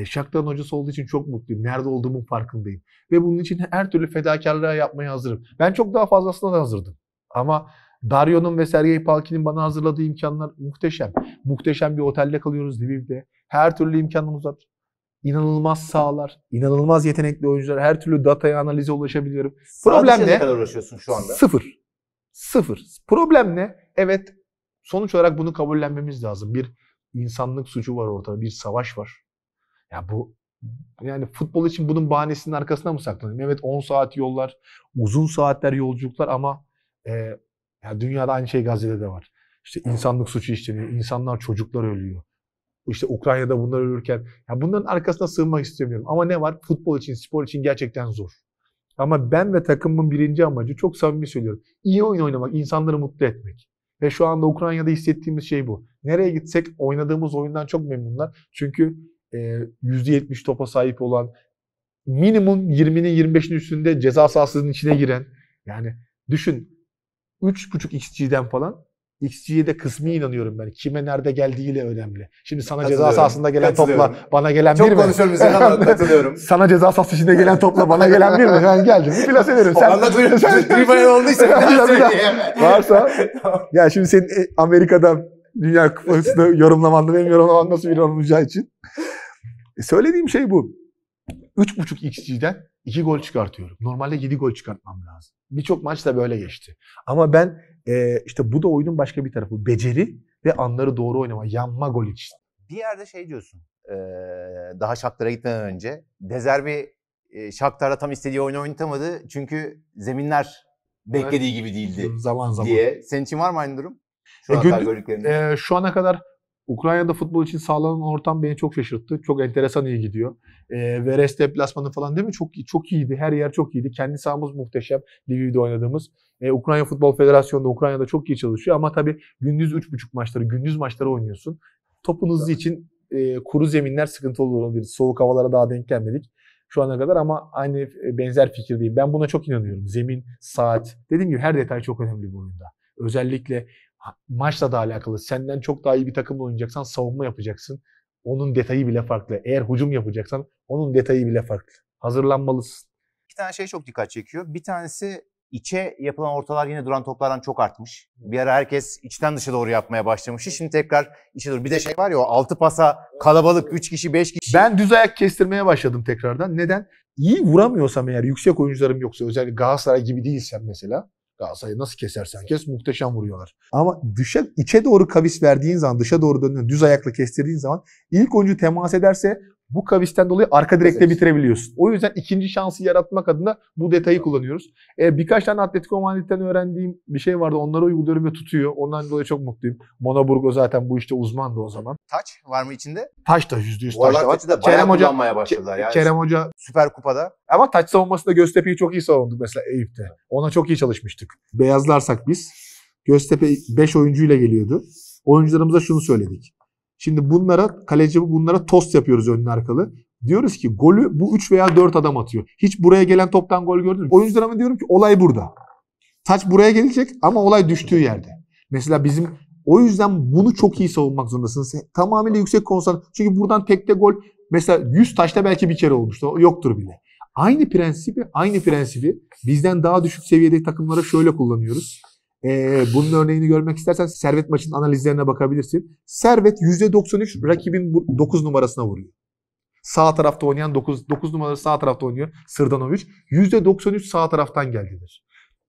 Shakhtar'ın hocası olduğu için çok mutluyum. Nerede olduğumun farkındayım. Ve bunun için her türlü fedakarlığa yapmaya hazırım. Ben çok daha fazlasına da hazırdım. Ama Dario'nun ve Sergey Palkin'in bana hazırladığı imkanlar muhteşem. Muhteşem bir otelde kalıyoruz Lviv'de. Her türlü imkanımız var. İnanılmaz sahalar, inanılmaz yetenekli oyuncular. Her türlü dataya, analize ulaşabiliyorum. Problem ne? Ne kadar uğraşıyorsun şu anda? Sıfır. Problem ne? Evet, sonuç olarak bunu kabullenmemiz lazım. Bir insanlık suçu var ortada, bir savaş var. Ya bu yani futbol için bunun bahanesinin arkasına mı saklanayım? Evet 10 saat yollar, uzun saatler yolculuklar ama ya dünyada aynı şey Gazze'de de var. İşte insanlık suçu işleniyor, insanlar, çocuklar ölüyor. İşte Ukrayna'da bunlar ölürken ya bunların arkasına sığınmak istemiyorum. Ama ne var? Futbol için, spor için gerçekten zor. Ama ben ve takımımın birinci amacı çok samimi söylüyorum. İyi oyun oynamak, insanları mutlu etmek. Ve şu anda Ukrayna'da hissettiğimiz şey bu. Nereye gitsek oynadığımız oyundan çok memnunlar. Çünkü %70 topa sahip olan, minimum 20'nin 25'in üstünde ceza sahasının içine giren. Yani düşün 3.5 XG'den falan. XG'ye de kısmi inanıyorum ben. Kime nerede geldiğiyle önemli. Şimdi sana ceza sahasında gelen topla bana gelen bir mi? Çok konuşuyorum üzerine ama katılıyorum. Sana ceza sahası içinde gelen topla bana gelen bir mi? Ben geldim. Bir plase veririm. Sen anlatıyorum. Tribüne olduysa varsa. Ya şimdi senin Amerika'dan Dünya Kupası'nda yorumlamandı. Benim yorumlamam nasıl bir yorumlayacağı için. Söylediğim şey bu. 3.5 XG'den 2 gol çıkartıyorum. Normalde 7 gol çıkartmam lazım. Birçok maç da böyle geçti. Ama ben işte bu da oyunun başka bir tarafı. Beceri ve anları doğru oynama. Yanma gol için. Bir yerde şey diyorsun. Daha Shakhtar'a gitmeden önce. De Zerbi Shakhtar'da tam istediği oyunu oynatamadı. Çünkü zeminler beklediği gibi değildi. Zaman. Diye. Senin için var mı aynı durum? Şu ana kadar gördüklerinde. Şu ana kadar Ukrayna'da futbol için sağlanan ortam beni çok şaşırttı. Çok enteresan iyi gidiyor. Veres deplasmanı falan değil mi? Çok iyiydi. Her yer çok iyiydi. Kendi sahamız muhteşem. Lviv'de oynadığımız. Ukrayna Futbol Federasyonu'nda Ukrayna'da çok iyi çalışıyor. Ama tabii gündüz 3.5 maçları, gündüz maçları oynuyorsun. Topun hızı için kuru zeminler sıkıntı olabilir. Soğuk havalara daha denk gelmedik şu ana kadar ama aynı benzer fikirdeyim. Ben buna çok inanıyorum. Zemin, saat. Dediğim gibi her detay çok önemli bu oyunda. Özellikle maçla da alakalı. Senden çok daha iyi bir takımla oynayacaksan savunma yapacaksın. Onun detayı bile farklı. Eğer hücum yapacaksan onun detayı bile farklı. Hazırlanmalısın. İki tane şey çok dikkat çekiyor. Bir tanesi içe yapılan ortalar yine duran toplardan çok artmış. Bir ara herkes içten dışa doğru yapmaya başlamıştı. Şimdi tekrar içe doğru. Bir de şey var ya o 6 pasa kalabalık 3 kişi 5 kişi. Ben düz ayak kestirmeye başladım tekrardan. Neden? İyi vuramıyorsam eğer yüksek oyuncularım yoksa özellikle Galatasaray gibi değilsem mesela Galatasaray'ı nasıl kesersen kes muhteşem vuruyorlar. Ama içe doğru kavis verdiğin zaman dışa doğru döndüğün düz ayakla kestirdiğin zaman ilk oyuncu temas ederse bu kavisten dolayı arka direkte bitirebiliyorsun. O yüzden ikinci şansı yaratmak adına bu detayı kullanıyoruz. Birkaç tane Atletico Madrid'den öğrendiğim bir şey vardı. Onları uyguluyorum ve tutuyor. Ondan dolayı çok mutluyum. Monaburgo zaten bu işte uzmandı o zaman. Taç var mı içinde? Taç da %100 Bu taç da var. taçı da bayağı kullanmaya başladılar. Yani Kerem Hoca Süper Kupa'da. ama taç savunmasında Göztepe'yi çok iyi savunduk mesela Eyüp'te. Ona çok iyi çalışmıştık. Beyazlarsak biz Göztepe 5 oyuncuyla geliyordu. Oyuncularımıza şunu söyledik. Şimdi bunlara tost yapıyoruz önlü arkalı. Diyoruz ki golü bu 3 veya 4 adam atıyor. Hiç buraya gelen toptan gol gördünüz mü? Oyuncularıma diyorum ki olay burada. Taç buraya gelecek ama olay düştüğü yerde. Mesela bizim o yüzden bunu çok iyi savunmak zorundasınız. Tamamıyla yüksek konsantre. Çünkü buradan tekte gol mesela 100 taşta belki bir kere olmuştu. O yoktur bile. Aynı prensibi bizden daha düşük seviyedeki takımlara şöyle kullanıyoruz. Bunun örneğini görmek istersen Servet maçının analizlerine bakabilirsin. Servet %93 rakibin 9 numarasına vuruyor. Sağ tarafta oynayan 9 numaralı sağ tarafta oynuyor Sırdanovic. %93 sağ taraftan geldiler.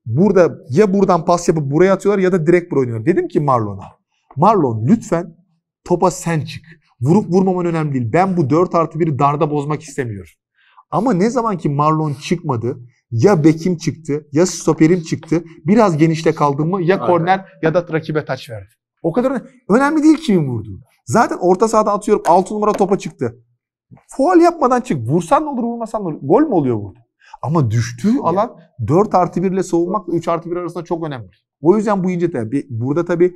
Burada ya buradan pas yapıp buraya atıyorlar ya da direkt buraya oynuyorlar. Dedim ki Marlon lütfen topa sen çık. Vurup vurmaman önemli değil. Ben bu 4+1'i darda bozmak istemiyorum. Ama ne zaman ki Marlon çıkmadı, ya bekim çıktı, ya stoperim çıktı, biraz genişte kaldım mı ya korner ya da rakibe taç verdi. O kadar önemli değil kimin vurduğu. Zaten orta sahada atıyorum 6 numara topa çıktı. Faul yapmadan çık. Vursan ne olur, vurmasan ne olur. Gol mü oluyor burada? Ama düştüğü alan 4+1 ile savunmakla 3+1 arasında çok önemli. O yüzden bu ince tabii. Burada tabii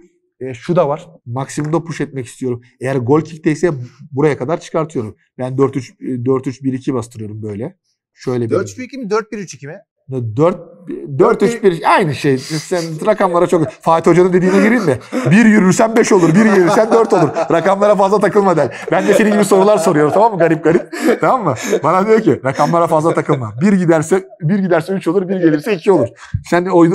şu da var. Maksimumda push etmek istiyorum. Eğer gol kickteyse buraya kadar çıkartıyorum. Ben 4-3-1-2 bastırıyorum böyle. Şöyle 4-3-1-2 mi 4-1-3-2 mi? 4-3-1 aynı şey. Sen rakamlara çok... Fatih Hoca'nın dediğine gireyim de. 1 yürürsen 5 olur. 1 yürürsen 4 olur. Rakamlara fazla takılma der. Ben de senin gibi sorular soruyorum, tamam mı? Garip garip. Tamam mı? Bana diyor ki rakamlara fazla takılma. 1 giderse 3 olur. 1 gelirse 2 olur.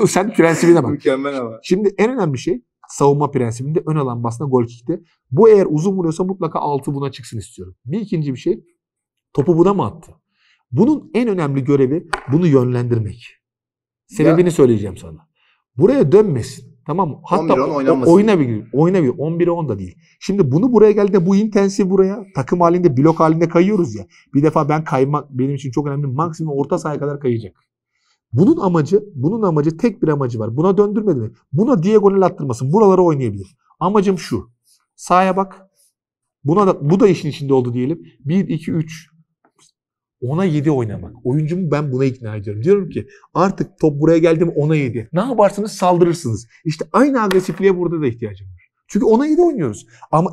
Sen prensibine bak. Mükemmel ama. Şimdi en önemli şey savunma prensibinde ön alan basına gol kickte. Bu eğer uzun vuruyorsa mutlaka 6 buna çıksın istiyorum. Bir ikinci bir şey, topu buna mı attı? Bunun en önemli görevi bunu yönlendirmek. Sebebini söyleyeceğim sana. Buraya dönmesin. Tamam mı? Hatta 11-10 oynanmasın. Oynabilir. 11'e 10 da değil. Şimdi bunu buraya geldi, bu intensif buraya takım halinde, blok halinde kayıyoruz ya. Bir defa ben kaymak benim için çok önemli. Maksimum orta sahaya kadar kayacak. Bunun amacı tek bir amacı var. Buna döndürmedi mi? Buna diagonal attırmasın. Buralara oynayabilir. Amacım şu. Sahaya bak. Bu da işin içinde oldu diyelim. 1 2 3 10'a 7 oynamak. Oyuncumu ben buna ikna ediyorum. Diyorum ki artık top buraya geldi mi 10'a 7. Ne yaparsınız? Saldırırsınız. İşte aynı agresifliğe burada da ihtiyacım var. Çünkü 10'a 7 oynuyoruz.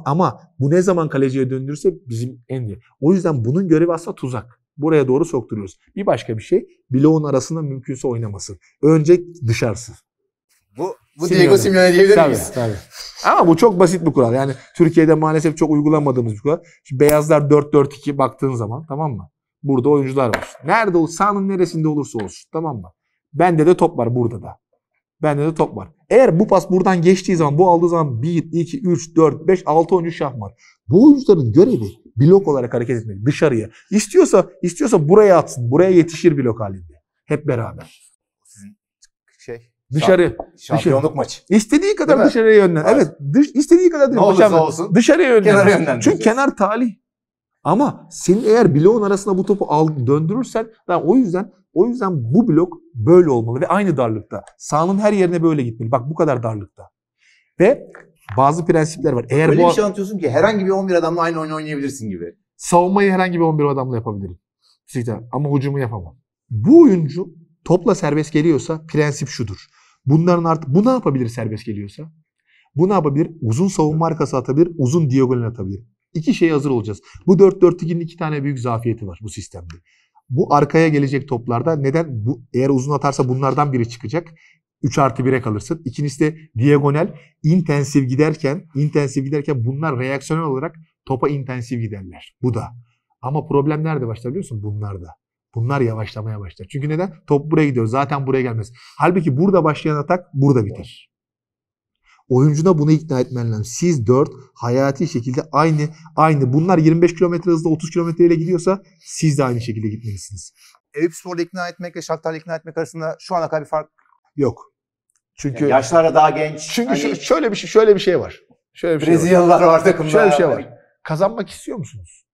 Ama bu ne zaman kaleciye döndürürse bizim en iyi. O yüzden bunun görevi aslında tuzak. Buraya doğru sokturuyoruz. Bir başka bir şey, bloğun arasında mümkünse oynamasın. Önce dışarısı. Bu Diego Simeone diyebilir miyiz? Tabii. Ama bu çok basit bir kural. Yani Türkiye'de maalesef çok uygulamadığımız bir kural. Şimdi beyazlar 4-4-2 baktığın zaman, tamam mı? Burada oyuncular var. Nerede olursa, sahanın neresinde olursa olsun, tamam mı? Bende de top var burada da. Bende de top var. Eğer bu pas buradan geçtiği zaman, bu aldığı zaman 1, 2, 3, 4, 5, 6 oyuncu şahmat. Bu oyuncuların görevi blok olarak hareket etmek. Dışarıya. İstiyorsa buraya atsın. Buraya yetişir blok halinde. Hep beraber. Dışarı. Şampiyonluk maçı. İstediği kadar dışarıya yönlen. Evet. İstediği kadar ne olursa olsun. Dışarıya yönlen. Kenara yönlen. Çünkü kenar talih. Ama senin eğer bloğun arasına bu topu döndürürsen, o yüzden bu blok böyle olmalı ve aynı darlıkta. Sahanın her yerine böyle gitmeli. Bak bu kadar darlıkta. Ve bazı prensipler var. Eğer öyle bir şey anlatıyorsun ki herhangi bir 11 adamla aynı oyunu oynayabilirsin gibi. Savunmayı herhangi bir 11 adamla yapabilirim. Ama hücumu yapamam. Bu oyuncu topla serbest geliyorsa prensip şudur. Bunların artık bu ne yapabilir serbest geliyorsa? Bu ne yapabilir? Uzun savunma arkası atabilir, uzun diagonal atabilir. İki şeye hazır olacağız. Bu 4-4-2'nin 2 tane büyük zafiyeti var bu sistemde. Bu arkaya gelecek toplarda neden? Eğer uzun atarsa bunlardan biri çıkacak. 3+1'e kalırsın. İkincisi de diagonal intensif giderken bunlar reaksiyonel olarak topa intensif giderler. Bu da. Ama problem nerede başlar biliyor musun? Bunlarda. Bunlar yavaşlamaya başlar. Çünkü neden? Top buraya gidiyor. Zaten buraya gelmez. Halbuki burada başlayan atak burada biter. Oyuncuna bunu ikna etmen lazım. Siz 4 hayati şekilde aynı. Bunlar 25 km hızla 30 km ile gidiyorsa siz de aynı şekilde gitmelisiniz. Eyüpspor'da ikna etmekle Shakhtar'la ikna etmek arasında şu ana kadar bir fark yok. Çünkü yani yaşları daha genç. Çünkü şöyle bir şey var. Brezilyalılar var takımda. Şöyle bir şey var. Kazanmak istiyor musunuz?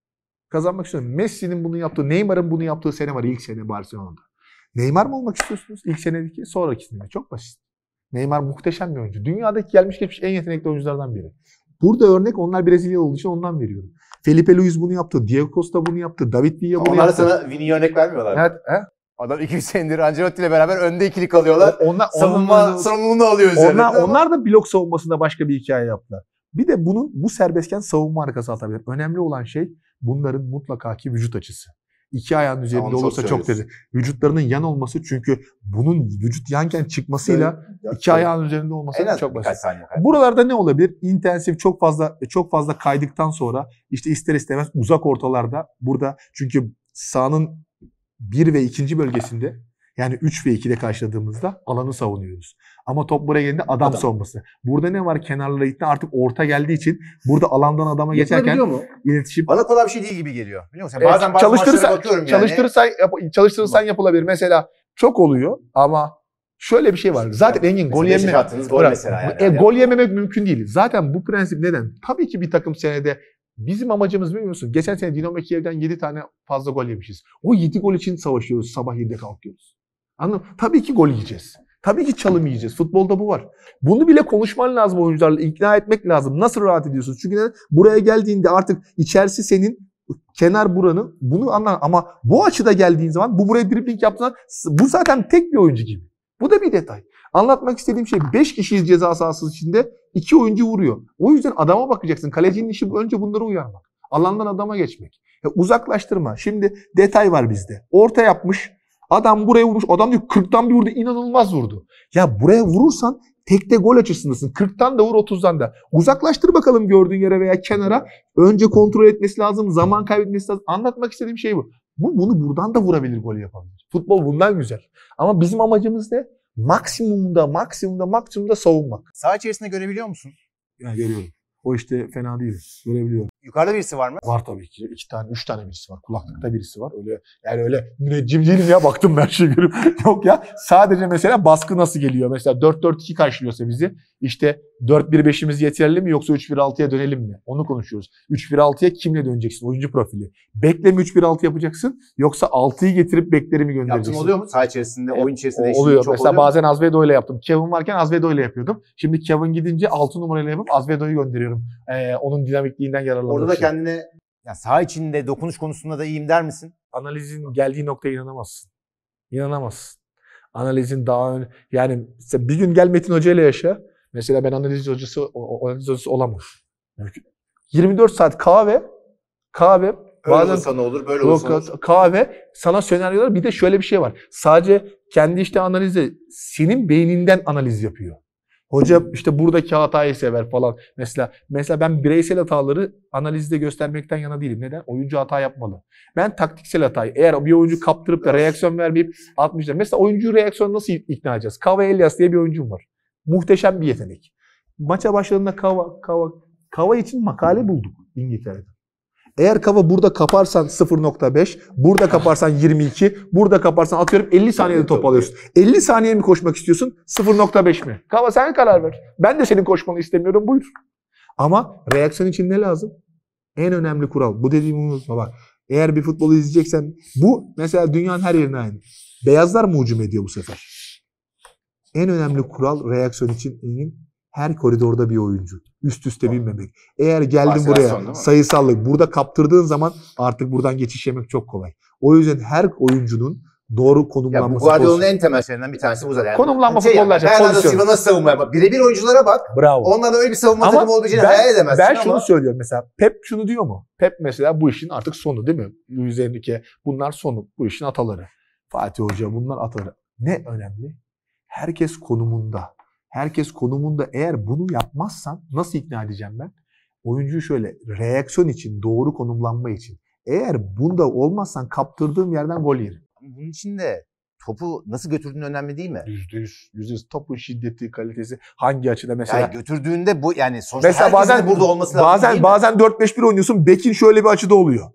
Kazanmak istiyorum. Messi'nin bunu yaptığı, Neymar'ın bunu yaptığı sene var. İlk sene Barcelona'da. Neymar mı olmak istiyorsunuz? İlk senedeki, sonraki sene. Çok basit. Neymar muhteşem bir oyuncu. Dünyadaki gelmiş geçmiş en yetenekli oyunculardan biri. Burada örnek onlar Brezilya olduğu için ondan veriyorum. Felipe Luis bunu yaptı. Diego Costa bunu yaptı. David Villa bunu onlar yaptı. Onlar sana Vini'ye örnek vermiyorlar. Evet. Adam 2 senedir Ancelotti ile beraber önde ikili kalıyorlar. Savunma sorumluluğunu alıyor üzerine. Onlar da blok savunmasında başka bir hikaye yaptılar. Bir de bu serbestken savunma arkası atabilir. Önemli olan şey bunların mutlaka ki vücut açısı. 2 ayağın üzerinde olursa çok dedi. Vücutlarının yan olması, çünkü bunun vücut yanken çıkmasıyla 2 ayağın üzerinde olması çok basit. Buralarda ne olabilir? İntensif çok fazla kaydıktan sonra işte ister istemez uzak ortalarda burada, çünkü sahanın 1 ve 2. bölgesinde, yani 3 ve 2'de karşıladığımızda alanı savunuyoruz. Ama top buraya geldiğinde adam savunması. Burada ne var? Kenarlara gitti, artık orta geldiği için burada alandan adama geçerken iletişim... Bana kolay bir şey değil gibi geliyor. Biliyor musun? Bazen maçlara bakıyorum yani. Çalıştırırsan yapılabilir. Mesela çok oluyor ama şöyle bir şey var. Zaten Engin gol yememek mümkün değil. Zaten bu prensip neden? Tabii ki bir takım senede Bizim amacımız biliyor musun? Geçen sene Dinamo Kiev'den 7 tane fazla gol yemişiz. O 7 gol için savaşıyoruz. Sabah 7'de kalkıyoruz. Anladın mı? Tabii ki gol yiyeceğiz. Tabii ki çalım yiyeceğiz. Futbolda bu var. Bunu bile konuşman lazım oyuncularla. İkna etmek lazım. Nasıl rahat ediyorsunuz? Çünkü buraya geldiğinde artık içerisi senin, kenar buranın. Bunu anla. Ama bu açıda geldiğin zaman bu buraya dribbling yaptığında bu zaten tek bir oyuncu gibi. Bu da bir detay. Anlatmak istediğim şey 5 kişiyiz ceza sahası içinde. 2 oyuncu vuruyor. O yüzden adama bakacaksın. Kalecinin işi önce bunları uyarmak. Alandan adama geçmek. Uzaklaştırma. Şimdi detay var bizde. Orta yapmış. Adam buraya vurmuş. Adam diyor 40'tan bir vurdu. İnanılmaz vurdu. Ya buraya vurursan tekte gol açısındasın. 40'tan da vur 30'dan da. Uzaklaştır bakalım gördüğün yere veya kenara. Önce kontrol etmesi lazım. Zaman kaybetmesi lazım. Anlatmak istediğim şey bu. Bunu buradan da vurabilir, gol yapabilir. Futbol bundan güzel. Ama bizim amacımız ne? Maksimumda savunmak. Saha içerisinde görebiliyor musun? Yani görüyorum. O işte fena değil. Görebiliyorum. Yukarıda birisi var mı? Var tabii ki. 2 tane, 3 tane birisi var. Kulaklıkta birisi var. Öyle yani öyle müneccim değilim ya. Baktım her şeyi görüp. Yok ya. Sadece mesela baskı nasıl geliyor? Mesela 4-4-2 karşılıyorsa bizi işte 4-1-5'imiz yeterli mi yoksa 3-1-6'ya dönelim mi? Onu konuşuyoruz. 3-1-6'ya kimle döneceksin? Oyuncu profili. Bekle mi 3-1-6 yapacaksın yoksa 6'yı getirip bekleri mi göndereceksin? Yaptım oluyor mu? Saha içerisinde, oyun içerisinde oluyor. çok Mesela oluyor bazen Azvedo ile yaptım. Kevin varken Azvedo ile yapıyordum. Şimdi Kevin gidince 6 numarayla yapıp Azvedo'yu gönderiyorum. Onun dinamikliğinden yararlanmak orada da için. kendine yani saha içinde dokunuş konusunda da iyiyim der misin? Analizin geldiği noktaya inanamazsın. İnanamazsın. Analizin daha yani bir gün gel Metin Hoca ile yaşa. Mesela ben analiz hocası olamam. 24 saat kahve Öyle bazen olursa ne olur, böyle olursa olur. kahve sana senaryolar, bir de şöyle bir şey var. Sadece kendi işte analizi senin beyninden analiz yapıyor. Hoca işte buradaki hatayı sever falan. Mesela ben bireysel hataları analizde göstermekten yana değilim. Neden? Oyuncu hata yapmalı. Ben taktiksel hatayı, eğer bir oyuncu kaptırıp da reaksiyon vermeyip atmışlar. Mesela oyuncuyu reaksiyon nasıl ikna edeceğiz? Kava Elias diye bir oyuncum var. Muhteşem bir yetenek. Maça başladığında Kava için makale bulduk İngiltere'de. Eğer Kava burada kaparsan 0.5, burada kaparsan 22, burada kaparsan atıyorum 50 saniyede top alıyorsun. 50 saniye mi koşmak istiyorsun? 0.5 mi? Kava sen karar ver. Ben de senin koşmanı istemiyorum, buyur. Ama reaksiyon için ne lazım? En önemli kural. Bu dediğimi unutma bak. Eğer bir futbolu izleyeceksen bu mesela dünyanın her yerine aynı. Beyazlar mı hücum ediyor bu sefer? En önemli kural reaksiyon için her koridorda bir oyuncu. Üst üste binmemek. Eğer geldin buraya sayısallık burada kaptırdığın zaman artık buradan geçiş yemek çok kolay. O yüzden her oyuncunun doğru konumlanması. Bu Guardiola'nın en temel şeylerinden bir tanesi bu zaten. Yani konumlanma futbollarca. Bernardo Silva nasıl savunma yapar? Birebir oyunculara bak. Bravo. Onlardan öyle bir savunma takımı olabileceğini hayal edemezsin. Ben şunu söylüyorum mesela. Pep şunu diyor mu? Pep mesela bu işin artık sonu değil mi? Luis Enrique bunlar sonu. Bu işin ataları. Fatih Hoca bunlar ataları. Ne önemli? Herkes konumunda. Herkes konumunda. Eğer bunu yapmazsan nasıl ikna edeceğim ben? Oyuncuyu şöyle reaksiyon için, doğru konumlanma için. Eğer bunda olmazsan kaptırdığım yerden gol yerim. Bunun için de topu nasıl götürdüğün önemli değil mi? %100. Topun şiddeti, kalitesi hangi açıda mesela? Yani götürdüğünde bu yani sonuçta mesela bazen burada olması lazım. Bazen 4-5-1 oynuyorsun. Bekin şöyle bir açıda oluyor.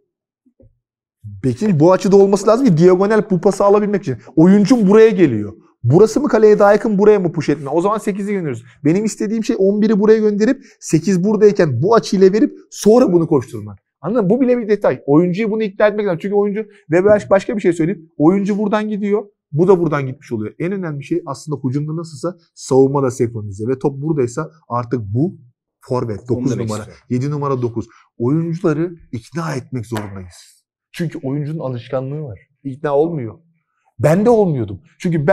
Bekin bu açıda olması lazım ki diagonal bu pası alabilmek için. Oyuncum buraya geliyor. Burası mı kaleye daha yakın, buraya mı push etme? O zaman 8'i gönderiyoruz. Benim istediğim şey 11'i buraya gönderip 8 buradayken bu açıyla verip sonra bunu koşturmak. Anladın mı? Bu bile bir detay. Oyuncuyu bunu ikna etmek lazım. Çünkü oyuncu ve başka bir şey söyleyeyim. Oyuncu buradan gidiyor. Bu da buradan gitmiş oluyor. En önemli şey aslında hücumda nasılsa savunma da senkronize. Ve top buradaysa artık bu forvet 9 numara. 7 numara 9. Oyuncuları ikna etmek zorundayız. Çünkü oyuncunun alışkanlığı var. İkna olmuyor. Ben de olmuyordum. Çünkü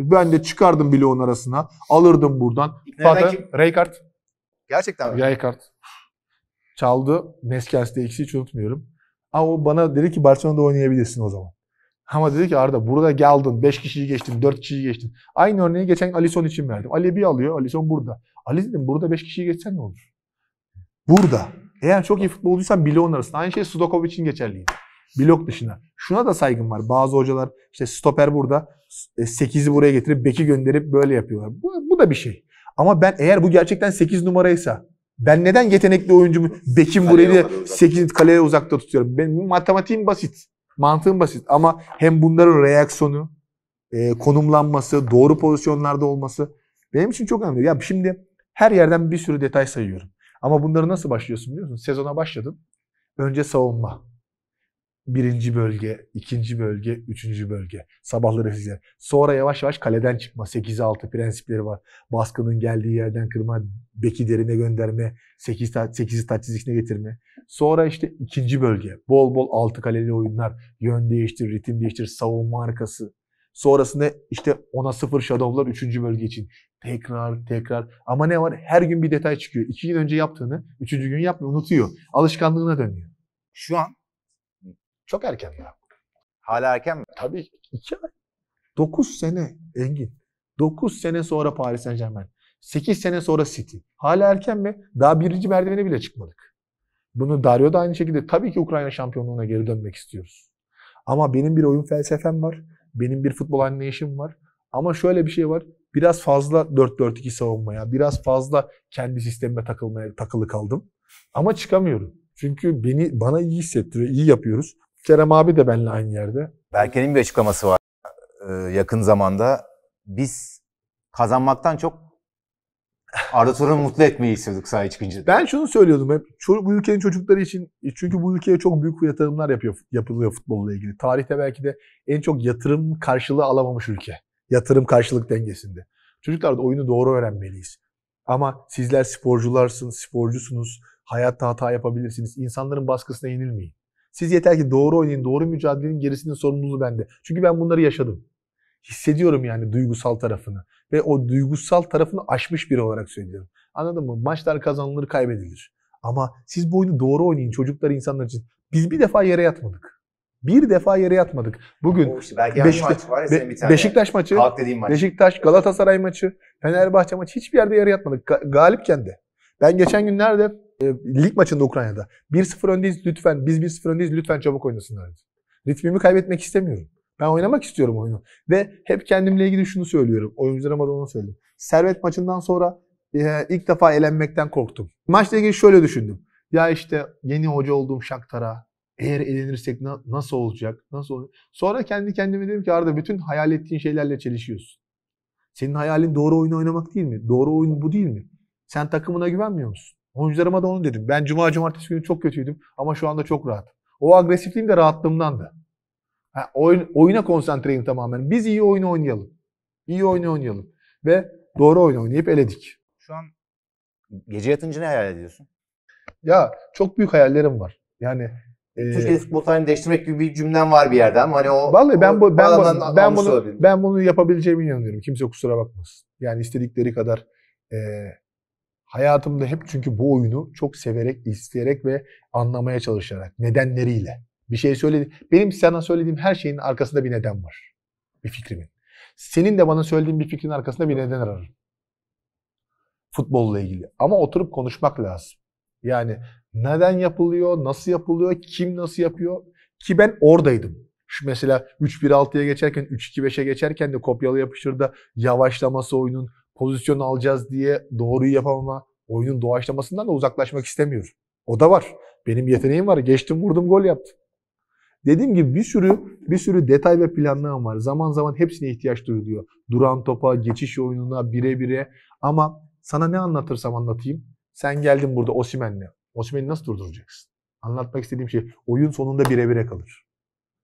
ben de çıkardım bloğun arasına. Alırdım buradan. Rijkaard. Gerçekten mi? Rijkaard. Çaldı. Neskens'te ikisi hiç unutmuyorum. Ama o bana dedi ki Barcelona'da oynayabilirsin o zaman. Ama dedi ki Arda burada geldin. 5 kişiyi geçtin. 4 kişiyi geçtin. Aynı örneği geçen Alisson için verdim. Ali bir alıyor. Alisson burada. Ali dedim burada 5 kişiyi geçsen ne olur? Burada. Eğer çok iyi futbolcuysan bloğun arasında. Aynı şey Sudokov için geçerliydi. Blok dışına. Şuna da saygım var. Bazı hocalar işte stoper burada 8'i buraya getirip beki gönderip böyle yapıyorlar. Bu da bir şey. Ama ben eğer bu gerçekten 8 numaraysa ben neden yetenekli oyuncumu bekim burayı 8 kaleye uzakta tutuyorum? Benim matematiğim basit. Mantığım basit. Ama hem bunların reaksiyonu, konumlanması, doğru pozisyonlarda olması benim için çok önemli. Ya şimdi her yerden bir sürü detay sayıyorum. Ama bunları nasıl başlıyorsun biliyor musun? Sezona başladın. Önce savunma. 1. bölge, 2. bölge, 3. bölge. Sabahları size. Sonra yavaş yavaş kaleden çıkma. 8'e 6 prensipleri var. Baskının geldiği yerden kırma, beki derine gönderme, 8'i taç çizgisine getirme. Sonra işte 2. bölge. Bol bol 6 kaleli oyunlar. Yön değiştir, ritim değiştir, savunma arkası. Sonrasında işte 10'a 0 shadow'lar 3. bölge için. Tekrar. Ama ne var? Her gün bir detay çıkıyor. 2 gün önce yaptığını 3. gün yapmıyor, unutuyor. Alışkanlığına dönüyor. Şu an Çok erken ya. hala erken mi? Tabii 2 ay. 9 sene Engin. 9 sene sonra Paris Saint-Germain. 8 sene sonra City. Hala erken mi? Daha 1. merdivene bile çıkmadık. Bunu Dario da aynı şekilde tabii ki Ukrayna şampiyonluğuna geri dönmek istiyoruz. Ama benim bir oyun felsefem var. Benim bir futbol anlayışım var. Ama şöyle bir şey var. Biraz fazla 4-4-2 savunmaya, biraz fazla kendi sistemime takılı kaldım. Ama çıkamıyorum. Çünkü bana iyi hissettiriyor, iyi yapıyoruz. Kerem abi de benimle aynı yerde. Berke'nin bir açıklaması var yakın zamanda. Biz kazanmaktan çok Arda Turan'ı mutlu etmeyi istiyorduk sahaya çıkınca. Ben şunu söylüyordum hep. Bu ülkenin çocukları için, çünkü bu ülkeye çok büyük yatırımlar yapılıyor futbolla ilgili. Tarihte belki de en çok yatırım karşılığı alamamış ülke. Yatırım karşılık dengesinde. Çocuklar da oyunu doğru öğrenmeliyiz. Ama sizler sporcusunuz. Hayatta hata yapabilirsiniz. İnsanların baskısına yenilmeyin. Siz yeter ki doğru oynayın, doğru mücadelenin gerisinin sorumluluğu bende. Çünkü ben bunları yaşadım. Hissediyorum yani duygusal tarafını. Ve o duygusal tarafını aşmış biri olarak söylüyorum. Anladın mı? Maçlar kazanılır, kaybedilir. Ama siz bu oyunu doğru oynayın çocuklar, insanlar için. Biz bir defa yere yatmadık. Bugün İşte belki maç var ya senin bir tane. Beşiktaş maçı, Halk dediğim maç. Beşiktaş, Galatasaray maçı, Fenerbahçe maçı hiçbir yerde yere yatmadık. Galipken de. Ben geçen günlerde lig maçında Ukrayna'da 1-0 öndeyiz lütfen. Biz 1-0 öndeyiz lütfen çabuk oynasınlar. Ritmimi kaybetmek istemiyorum. Ben oynamak istiyorum oyunu. Ve hep kendimle ilgili şunu söylüyorum. Oyuncularıma da onu söyledim. Servet maçından sonra ilk defa elenmekten korktum. Maçla ilgili şöyle düşündüm. Ya işte yeni hoca olduğum Shakhtar'a eğer elenirsek nasıl olacak? Sonra kendi kendime dedim ki Arda bütün hayal ettiğin şeylerle çelişiyorsun. Senin hayalin doğru oyunu oynamak değil mi? Doğru oyun bu değil mi? Sen takımına güvenmiyor musun? Oyuncularıma da onu dedim. Ben cumartesi günü çok kötüydüm ama şu anda çok rahatım. O agresifliğim de rahatlığımdandı. Oyuna konsantreyim tamamen. Biz iyi oyunu oynayalım. İyi oyunu oynayalım. Ve doğru oyunu oynayıp eledik. Şu an gece yatınca ne hayal ediyorsun? Ya çok büyük hayallerim var. Yani Türkiye'de futbol tarihini değiştirmek gibi bir cümlem var bir yerde ama hani o vallahi ben bunu yapabileceğime inanıyorum. Kimse kusura bakmasın. Yani istedikleri kadar hayatımda hep çünkü bu oyunu çok severek, isteyerek ve anlamaya çalışarak, nedenleriyle. Bir şey söyledi. Benim sana söylediğim her şeyin arkasında bir neden var. Bir fikrimin. Senin de bana söylediğin bir fikrin arkasında bir neden ararım. Futbolla ilgili. Ama oturup konuşmak lazım. Yani neden yapılıyor, nasıl yapılıyor, kim nasıl yapıyor? Ki ben oradaydım. Şu mesela 3-1-6'ya geçerken, 3-2-5'e geçerken de kopyalı yapıştırda yavaşlaması oyunun, pozisyon alacağız diye doğruyu yapamama, oyunun doğaçlamasından da uzaklaşmak istemiyorum. O da var. Benim yeteneğim var. Geçtim, vurdum, gol yaptım. Dediğim gibi bir sürü detay ve planlığım var. Zaman zaman hepsine ihtiyaç duyuluyor. Duran topa, geçiş oyununa, bire bire. Ama sana ne anlatırsam anlatayım. Sen geldin burada Osimhen'le. Osimhen'i nasıl durduracaksın? Anlatmak istediğim şey oyun sonunda bire bire kalır.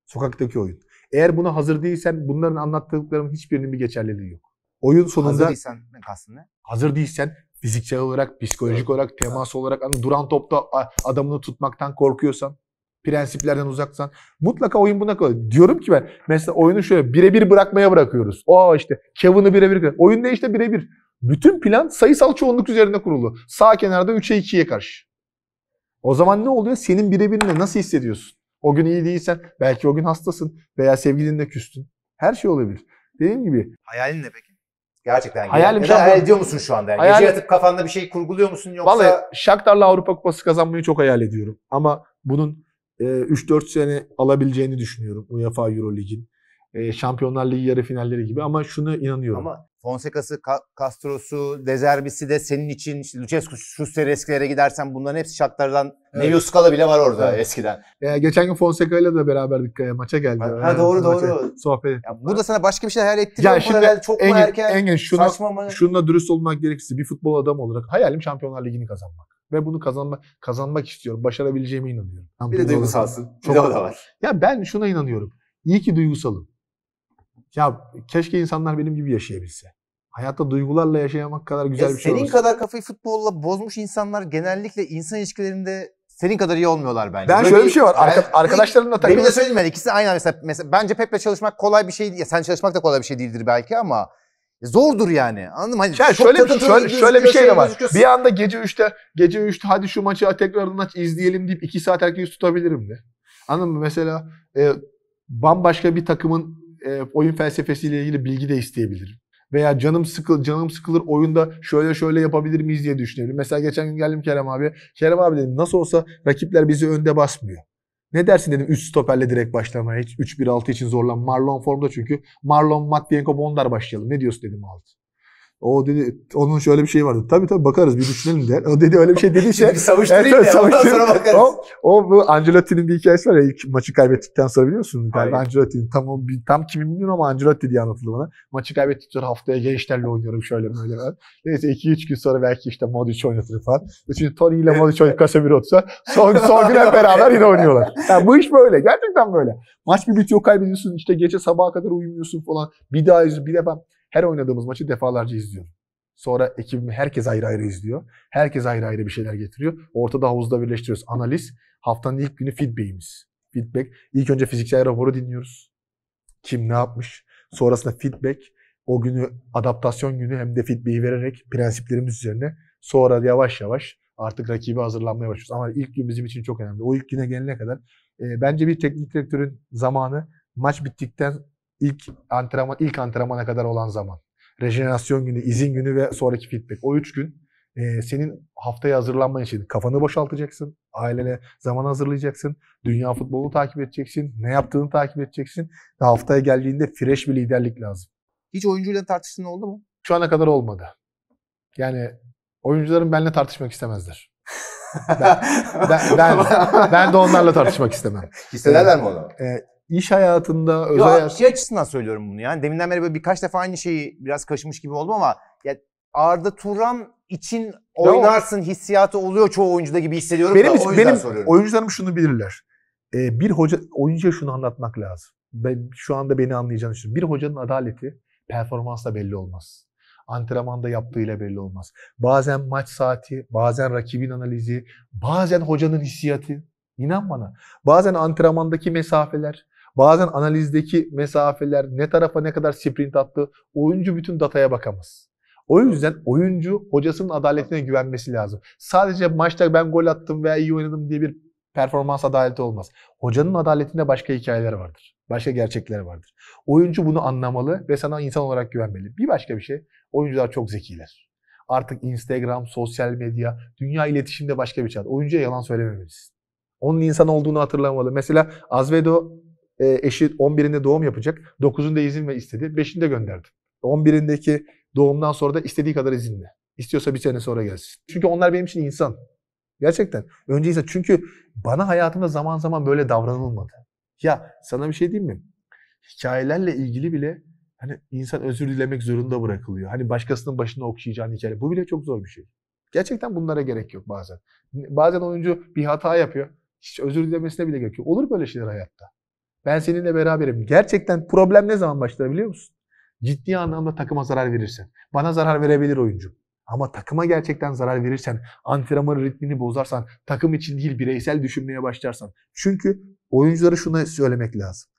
Sokaktaki oyun. Eğer buna hazır değilsen bunların anlattıklarımın hiçbirinin bir geçerliliği yok. Oyun sonunda hazır değilsen ne kastın ne? Hazır değilsen fiziksel olarak, psikolojik olarak, temas olarak hani duran topta adamını tutmaktan korkuyorsan, prensiplerden uzaksan mutlaka oyun buna kalıyor. Diyorum ki ben mesela oyunu şöyle birebir bırakmaya bırakıyoruz. İşte Kevin'i birebir. Oyun ne işte birebir. Bütün plan sayısal çoğunluk üzerine kurulu. Sağ kenarda 3'e 2'ye karşı. O zaman ne oluyor? Senin birebirine nasıl hissediyorsun? O gün iyi değilsen belki o gün hastasın veya sevgilinle küstün. Her şey olabilir. Dediğim gibi. Hayalin ne peki? Gerçekten. Hayalim ya da hayal ediyor musun şu anda? Yani gece yatıp kafanda bir şey kurguluyor musun yoksa? Vallahi Shakhtar'la Avrupa Kupası kazanmayı çok hayal ediyorum. Ama bunun 3-4 sene alabileceğini düşünüyorum UEFA Eurolig'in. Şampiyonlar Ligi yarı finalleri gibi ama şunu inanıyorum. Ama Fonseca'sı, Castro'su, De Zerbi'si de senin için işte Lucescu, Schuster'e eskilere gidersen bunların hepsi Shakhtar'dan. Evet. Nevio Scala bile var orada eskiden. Geçen gün Fonseca ile de beraberdik maça geldi. Doğru. Sohbet. Bu da sana başka bir şey hayal ettiriyor mu? Şimdi çok mu erken? Engin, saçma mı? Şununla dürüst olmak gerekirse bir futbol adamı olarak hayalim Şampiyonlar Ligi'ni kazanmak. Ve bunu kazanmak istiyorum. Başarabileceğime inanıyorum. Bir de duygusalsın. Çok Bir de o da var. Ya ben şuna inanıyorum. İyi ki duygusalım. Ya keşke insanlar benim gibi yaşayabilse. Hayatta duygularla yaşamak kadar güzel bir şey Senin olsun. kadar kafayı futbolla bozmuş insanlar genellikle insan ilişkilerinde senin kadar iyi olmuyorlar bence. Ben Böyle şöyle bir şey var. Arkadaşlarımla Benim de takılırken söyleyeyim yani ikisi aynı. Mesela bence Pep'le çalışmak kolay bir şey değil. Ya sen çalışmak da kolay bir şey değildir belki ama zordur yani. Anladın mı? Hani yani çok şöyle bir şey de var. gözüküyor. Bir anda gece 3'te hadi şu maçı tekrardan aç izleyelim deyip 2 saat herkes tutabilirim de. Anladın mı? Mesela bambaşka bir takımın oyun felsefesiyle ilgili bilgi de isteyebilirim. Veya canım sıkılır oyunda şöyle yapabilir miyiz diye düşünebilirim. Mesela geçen gün geldim Kerem abi. Kerem abi dedim nasıl olsa rakipler bizi önde basmıyor. Ne dersin dedim 3 stoperle direkt başlamaya. Hiç 3-1-6 için zorlan. Marlon formda çünkü. Marlon, Matvienko, Bondar başlayalım. Ne diyorsun dedim altı. O dedi onun şöyle bir şey vardı. Tabii bakarız bir düşünelim der. O dedi öyle bir şey dediyse. Bir savuşturayım ya ondan sonra bakarız. Bu Ancelotti'nin bir hikayesi var ya ilk maçı kaybettikten sonra biliyorsun. Hayır. Ancelotti'nin tam kimi bilmiyorum ama Ancelotti diye anlatıldı bana. Maçı kaybettikten sonra haftaya gençlerle oynuyorum şöyle böyle. Neyse 2-3 gün sonra belki işte Modric oynatır falan. Şimdi Tony ile Modric oynayıp Casemiro otursa son gün hep beraber yine oynuyorlar. Yani bu iş böyle. Gerçekten böyle. Maç bir bitiyor kaybediyorsun işte gece sabaha kadar uyumuyorsun falan. Bir daha izliyorsun. Bir de ben her oynadığımız maçı defalarca izliyorum. Sonra ekibimi herkes ayrı ayrı izliyor. Herkes ayrı ayrı bir şeyler getiriyor. Ortada havuzda birleştiriyoruz. Analiz. Haftanın ilk günü feedback'imiz. Feedback. İlk önce fiziksel raporu dinliyoruz. Kim ne yapmış. Sonrasında feedback. O günü adaptasyon günü hem de feedback'i vererek prensiplerimiz üzerine. Sonra yavaş yavaş artık rakibi hazırlanmaya başlıyoruz. Ama ilk gün bizim için çok önemli. O ilk güne gelene kadar bence bir teknik direktörün zamanı maç bittikten ilk antrenmana kadar olan zaman. Rejenerasyon günü, izin günü ve sonraki feedback. O 3 gün senin haftaya hazırlanman için kafanı boşaltacaksın. Ailene zaman hazırlayacaksın. Dünya futbolunu takip edeceksin. Ne yaptığını takip edeceksin. Ve haftaya geldiğinde fresh bir liderlik lazım. Hiç oyuncuyla tartıştığın oldu mu? Şu ana kadar olmadı. Yani oyuncularım benimle tartışmak istemezler. Ben de onlarla tartışmak istemem. Hissederler mi onu? İş hayatında, özel hayat... Şey açısından söylüyorum bunu yani. Deminden beri böyle birkaç defa aynı şeyi biraz kaşımış gibi oldum ama ya Arda Turan için oynarsın hissiyatı oluyor çoğu oyuncuda gibi hissediyorum benim soruyorum. Oyuncularım şunu bilirler. Bir oyuncuya şunu anlatmak lazım. Şu anda beni anlayacağını düşünüyorum. Bir hocanın adaleti performansla belli olmaz. Antrenmanda yaptığıyla belli olmaz. Bazen maç saati, bazen rakibin analizi, bazen hocanın hissiyatı. İnan bana. Bazen antrenmandaki mesafeler, bazen analizdeki mesafeler, ne tarafa ne kadar sprint attı, oyuncu bütün dataya bakamaz. O yüzden oyuncu hocasının adaletine güvenmesi lazım. Sadece maçta ben gol attım veya iyi oynadım diye bir performans adaleti olmaz. Hocanın adaletinde başka hikayeler vardır. Başka gerçekler vardır. Oyuncu bunu anlamalı ve sana insan olarak güvenmeli. Bir başka bir şey, oyuncular çok zekiler. Artık Instagram, sosyal medya, dünya iletişimde başka bir çağ. Oyuncuya yalan söylememelisin. Onun insan olduğunu hatırlamalı. Mesela Azvedo eşi 11'inde doğum yapacak. 9'unda izin ve istedi. 5'inde gönderdi. 11'indeki doğumdan sonra da istediği kadar izinli. İstiyorsa bir sene sonra gelsin. Çünkü onlar benim için insan. Gerçekten. Önce insan. Çünkü bana hayatımda zaman zaman böyle davranılmadı. Ya sana bir şey diyeyim mi? Hikayelerle ilgili bile hani insan özür dilemek zorunda bırakılıyor. Hani başkasının başını okşayacağın hikaye. Bu bile çok zor bir şey. Gerçekten bunlara gerek yok bazen. Bazen oyuncu bir hata yapıyor. Hiç özür dilemesine bile gerek yok. Olur böyle şeyler hayatta. Ben seninle beraberim. Gerçekten problem ne zaman başlar biliyor musun? Ciddi anlamda takıma zarar verirsen. Bana zarar verebilir oyuncu. Ama takıma gerçekten zarar verirsen, antrenmanın ritmini bozarsan, takım için değil bireysel düşünmeye başlarsan. Çünkü oyunculara şunu söylemek lazım.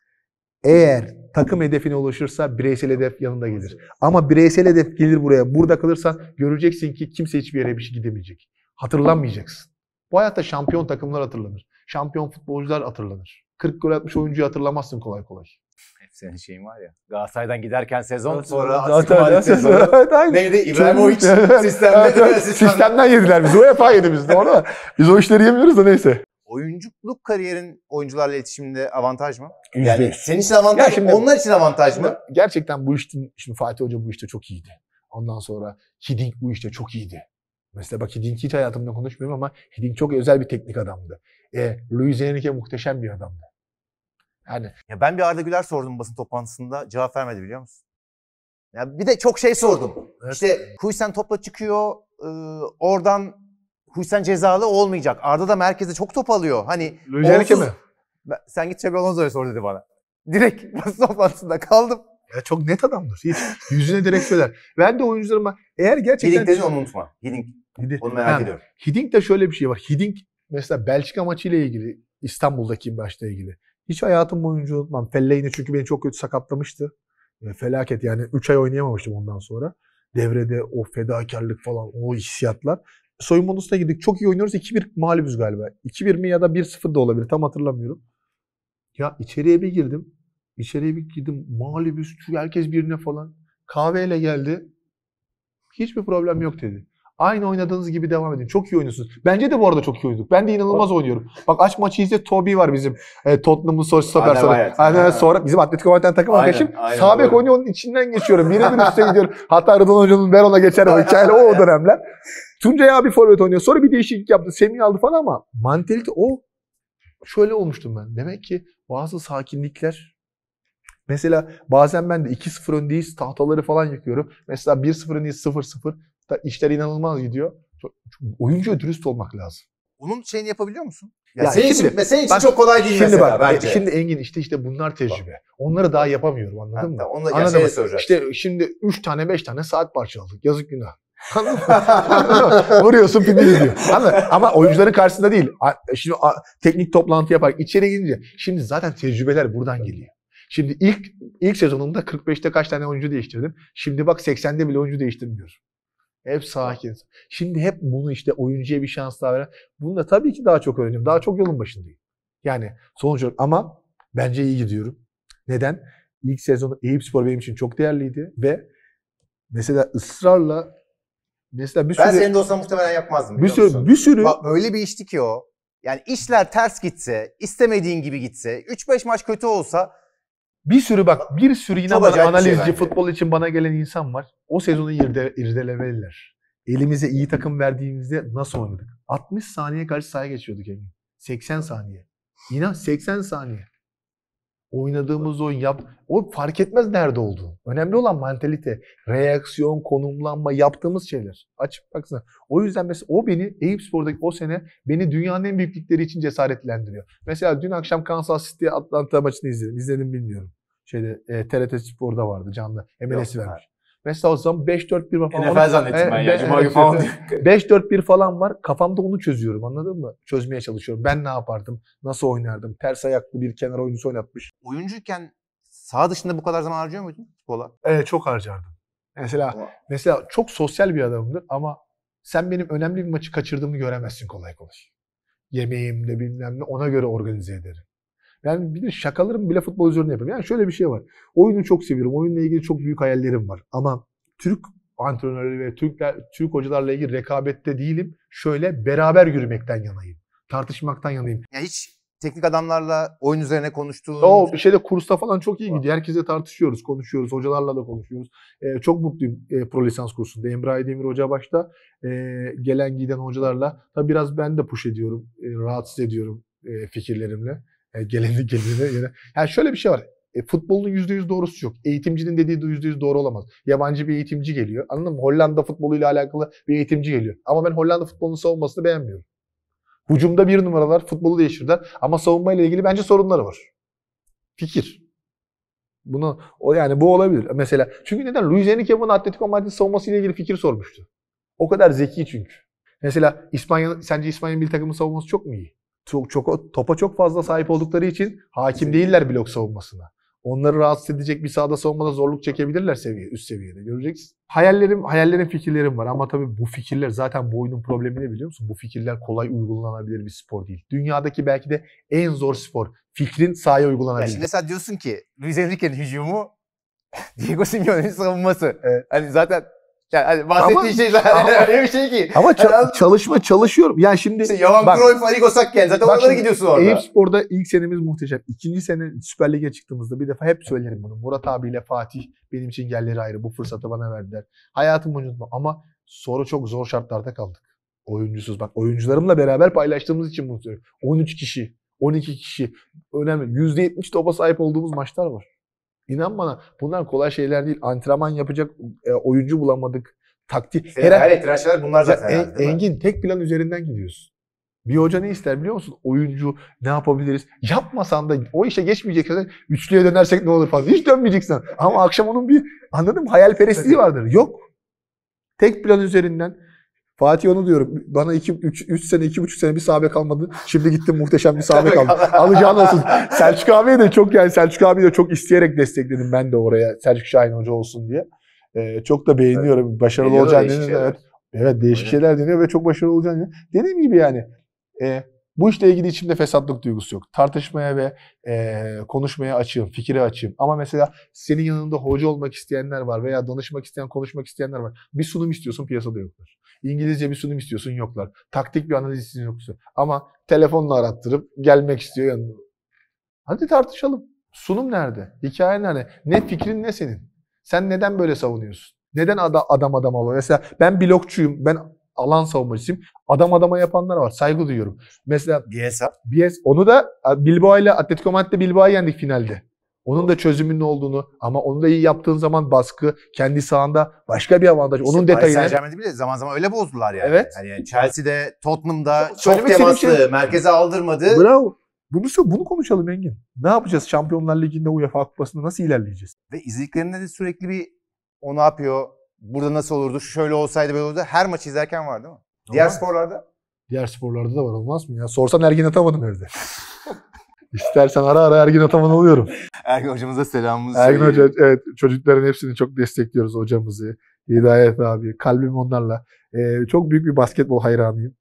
Eğer takım hedefine ulaşırsa bireysel hedef yanında gelir. Ama bireysel hedef gelir buraya. Burada kalırsan göreceksin ki kimse hiçbir yere bir şey gidemeyecek. Hatırlanmayacaksın. Bu hayatta şampiyon takımlar hatırlanır. Şampiyon futbolcular hatırlanır. 40 gol atmış oyuncuyu hatırlamazsın kolay kolay. Hep senin şeyin var ya. Galatasaray'dan giderken sezon sonra neydi? İbrahimovic sistemden yediler bizi. UEFA yedi bizi. Doğru. Biz o işleri yemiyoruz da neyse. Oyunculuk kariyerin oyuncularla iletişimde avantaj mı? Yani %100. Senin için avantaj mı? Onlar için avantaj mı? Gerçekten bu işte, şimdi Fatih Hoca bu işte çok iyiydi. Ondan sonra Hiddink bu işte çok iyiydi. Mesela bak Hiddink'i hiç hayatımda konuşmuyorum ama Hiddink çok özel bir teknik adamdı. Luis Enrique muhteşem bir adamdı. Yani ya ben bir Arda Güler sordum basın toplantısında, cevap vermedi biliyor musun? Ya bir de çok şey sordum. Evet. İşte Huysen topla çıkıyor, oradan Hüseyin cezalı olmayacak. Arda da merkezde çok top alıyor. Hani Luis Enrique mi? Sen git Xabi Alonso'ya sor dedi bana. Direkt basın toplantısında kaldım. Ya çok net adamdır. Hiç yüzüne direkt söyler. Ben de oyuncularıma eğer gerçekten... Hiddink dedi onu unutma. Hiddink. Onu merak ediyorum. Hiddink şöyle bir şey var. Hiddink mesela Belçika maçıyla ilgili, İstanbul'daki maçla ilgili. Hiç hayatım boyunca unutmam. Fellaini çünkü beni çok kötü sakatlamıştı. Felaket yani 3 ay oynayamamıştım ondan sonra. Devrede o fedakarlık falan, o hissiyatlar. Soyunma odasına girdik. Çok iyi oynuyoruz. 2-1 mağlubuz galiba. 2-1 mi ya da 1-0 da olabilir. Tam hatırlamıyorum. Ya içeriye bir girdim. Mağlubuz. Herkes birine falan. Kahveyle geldi. Hiçbir problem yok dedi. Aynı oynadığınız gibi devam edin. Çok iyi oynuyorsunuz. Bence de bu arada çok iyi oynadık. Ben de inanılmaz oynuyorum. Bak aç maçı izle. Toby var bizim. Tottenham'ın stoper sonra. Sonra bizim Atletico Madrid takım arkadaşım. Sağ bek oynuyor, onun içinden geçiyorum. Birebir üstte gidiyorum. Hatta Rıdvan Hoca'nın ben ona geçerim. O hikayeyle o dönemler. Tuncay abi forvet oynuyor. Sonra bir değişiklik yaptı. Semih aldı falan ama mantalite o. Şöyle olmuştum ben. Demek ki bazı sakinlikler, mesela bazen ben de 2-0 öndeyiz, tahtaları falan yıkıyorum. Mesela 1-0 öndeyiz, 0-0. İşler inanılmaz gidiyor. Oyuncuya dürüst olmak lazım. Onun şeyini yapabiliyor musun? Ya senin için çok kolay değil şimdi mesela bak, bence. Şimdi Engin işte bunlar tecrübe. Onları daha yapamıyorum, anladın mı? Onu Anladın mı? soracağım. İşte şimdi 3 tane 5 tane saat parçaladık. Yazık günah. Anladın mı? Vuruyorsun pidil diyor. Ama oyuncuların karşısında değil. Şimdi teknik toplantı yaparak içeri girince. Şimdi zaten tecrübeler buradan geliyor. Şimdi ilk sezonumda 45'te kaç tane oyuncu değiştirdim. Şimdi bak 80'de bile oyuncu değiştirmiyorum. Hep sakin. Şimdi hep bunu işte oyuncuya bir şans daha veren. Bunda tabii ki daha çok öğreniyorum. Daha çok yolun başındayım. Yani sonuç olarak ama bence iyi gidiyorum. Neden? İlk sezonu Eyüpspor benim için çok değerliydi ve mesela ısrarla mesela bir sürü... Ben senin de olsam muhtemelen yapmazdım. Bir sürü... Bak, öyle bir işti ki o. Yani işler ters gitse, istemediğin gibi gitse, 3-5 maç kötü olsa... Bir sürü yine bana analizci, şey futbol için bana gelen insan var. O sezonu irdelemeliler. Elimize iyi takım verdiğimizde nasıl oynadık? 60 saniye karşı sahaya geçiyorduk yani. 80 saniye. İnan 80 saniye. Oynadığımız oyun o fark etmez nerede olduğu. Önemli olan mantalite, reaksiyon, konumlanma, yaptığımız şeyler. Açıp baksana. O yüzden mesela o beni Eyüpspor'daki o sene beni dünyanın en büyük ligleri için cesaretlendiriyor. Mesela dün akşam Kansas City Atlanta maçını izledim. İzledim bilmiyorum. TRT Spor'da vardı canlı. MLS vermiş. Mesela o zaman 5-4-1 falan. NFL zannettim ben ya. Cuma günü falan. 5-4-1 falan var. Kafamda onu çözüyorum, anladın mı? Çözmeye çalışıyorum. Ben ne yapardım? Nasıl oynardım? Ters ayaklı bir kenar oyuncusu oynatmış. Oyuncuyken saha dışında bu kadar zaman harcıyor muydun futbola? Evet, çok harcardım. Mesela çok sosyal bir adamımdır ama sen benim önemli bir maçı kaçırdığımı göremezsin kolay kolay. Yemeğimde bilmem ne ona göre organize ederim. Ben bir de şakalarımı bile futbol üzerine yapıyorum. Yani şöyle bir şey var. Oyunu çok seviyorum. Oyunla ilgili çok büyük hayallerim var. Ama Türk antrenörleri ve Türk hocalarla ilgili rekabette değilim. Şöyle beraber yürümekten yanayım. Tartışmaktan yanayım. Ya hiç teknik adamlarla oyun üzerine konuştuğun... O bir şeyde kursta falan çok iyi gidiyor. Herkese tartışıyoruz, konuşuyoruz. Hocalarla da konuşuyoruz. Çok mutluyum pro lisans kursunda. Emre Demir Hoca başta gelen giden hocalarla. Tabii biraz ben de push ediyorum. Rahatsız ediyorum fikirlerimle. Geleni. Yani şöyle bir şey var. Futbolun %100 doğrusu yok. Eğitimcinin dediği de %100 doğru olamaz. Yabancı bir eğitimci geliyor. Anladın mı? Hollanda futboluyla alakalı bir eğitimci geliyor. Ama ben Hollanda futbolunun savunmasını beğenmiyorum. Hücumda bir numaralar, futbolu değiştirdiler. Ama savunmayla ilgili bence sorunları var. Fikir. Bu olabilir. Mesela çünkü neden? Luis Enrique bana Atletico Madrid savunmasıyla ilgili fikir sormuştu. O kadar zeki çünkü. Mesela sence İspanya milli takımın savunması çok mu iyi? Topa çok fazla sahip oldukları için hakim değiller blok savunmasına. Onları rahatsız edecek bir sahada savunmada zorluk çekebilirler üst seviyede. Göreceksin. Hayallerim, fikirlerim var ama tabii bu fikirler zaten bu oyunun problemi ne biliyor musun? Bu fikirler kolay uygulanabilir bir spor değil. Dünyadaki belki de en zor spor. Fikrin sahaya uygulanabilir. Şimdi mesela diyorsun ki Luis Enrique'nin hücumu Diego Simeone'nin savunması. Evet. Hani zaten yani bahsettiğin şey zaten öyle bir şey ki. Ama çalışıyorum. Yani şimdi Johan Cruyff, Arrigo Sacchi zaten oralara gidiyorsun orada. Eyüpspor'da ilk senemiz muhteşem. İkinci sene Süper Lig'e çıktığımızda bir defa hep söylerim bunu. Murat abiyle Fatih benim için yerleri ayrı. Bu fırsatı bana verdiler. Hayatımı unutmam ama sonra çok zor şartlarda kaldık. Oyuncusuz. Bak oyuncularımla beraber paylaştığımız için bunu söylüyorum. 13 kişi, 12 kişi önemli. %70 topa sahip olduğumuz maçlar var. İnan bana bunlar kolay şeyler değil. Antrenman yapacak oyuncu bulamadık. taktik. Her ettiren şeyler bunlar zaten. Engin tek plan üzerinden gidiyorsun. Bir hoca ne ister biliyor musun? Oyuncu ne yapabiliriz? Yapmasan da o işe geçmeyeceksen üçlüye dönersek ne olur falan. Hiç dönmeyeceksin. Ama akşam onun bir anladın mı? Hayalperestliği vardır. Yok. Tek plan üzerinden. Fatih onu diyorum. Bana 3 sene, 2,5 sene bir sahabe kalmadı. Şimdi gittim muhteşem bir sahabe kaldı. Alacağın olsun. Selçuk abiye de Selçuk abiyi de çok isteyerek destekledim ben de oraya. Selçuk Şahin hoca olsun diye. Çok da beğeniyorum. Evet. Başarılı olacağını deniyor. Evet değişik şeyler deniyor ve çok başarılı olacağını deniyor. Dediğim gibi yani bu işle ilgili içimde fesatlık duygusu yok. Tartışmaya ve konuşmaya açığım, fikire açığım. Ama mesela senin yanında hoca olmak isteyenler var veya danışmak isteyen, konuşmak isteyenler var. Bir sunum istiyorsun, piyasada yoklar. İngilizce bir sunum istiyorsun, yoklar. Taktik bir analiz istiyorsun, yoksa. Ama telefonla arattırıp gelmek istiyor yanına. Hadi tartışalım. Sunum nerede? Hikaye nerede? Ne fikrin ne senin? Sen neden böyle savunuyorsun? Neden adam adama? Mesela ben blokçuyum, ben alan savunmacısıyım. Adam adama yapanlar var. Saygı duyuyorum. Mesela Bielsa. Onu da Bilbao ile Atletico Madrid'de Bilbao'yu yendik finalde. Onun da çözümünün olduğunu ama onu da iyi yaptığın zaman baskı, kendi sahanda başka bir avantaj. Onun detayını. Paris Saint-Germain'de bile zaman zaman öyle bozdular yani. Evet. Yani Chelsea'de, Tottenham'da Söylemek çok temaslı, istediğim merkeze aldırmadı. Bravo. Bunu konuşalım Engin. Ne yapacağız Şampiyonlar Ligi'nde UEFA Kupası'nda nasıl ilerleyeceğiz? Ve izlediklerinde de sürekli bir o ne yapıyor, burada nasıl olurdu, şöyle olsaydı böyle olurdu. Her maçı izlerken var değil mi? Diğer sporlarda? Diğer sporlarda da var, olmaz mı ya? Sorsan Ergin Ataman'ım evde. İstersen ara Ergin Ataman oluyorum. Ergin hocamıza selamımızı Ergin Hoca, evet, çocukların hepsini çok destekliyoruz, hocamızı. Hidayet abi, kalbim onlarla. Çok büyük bir basketbol hayranıyım.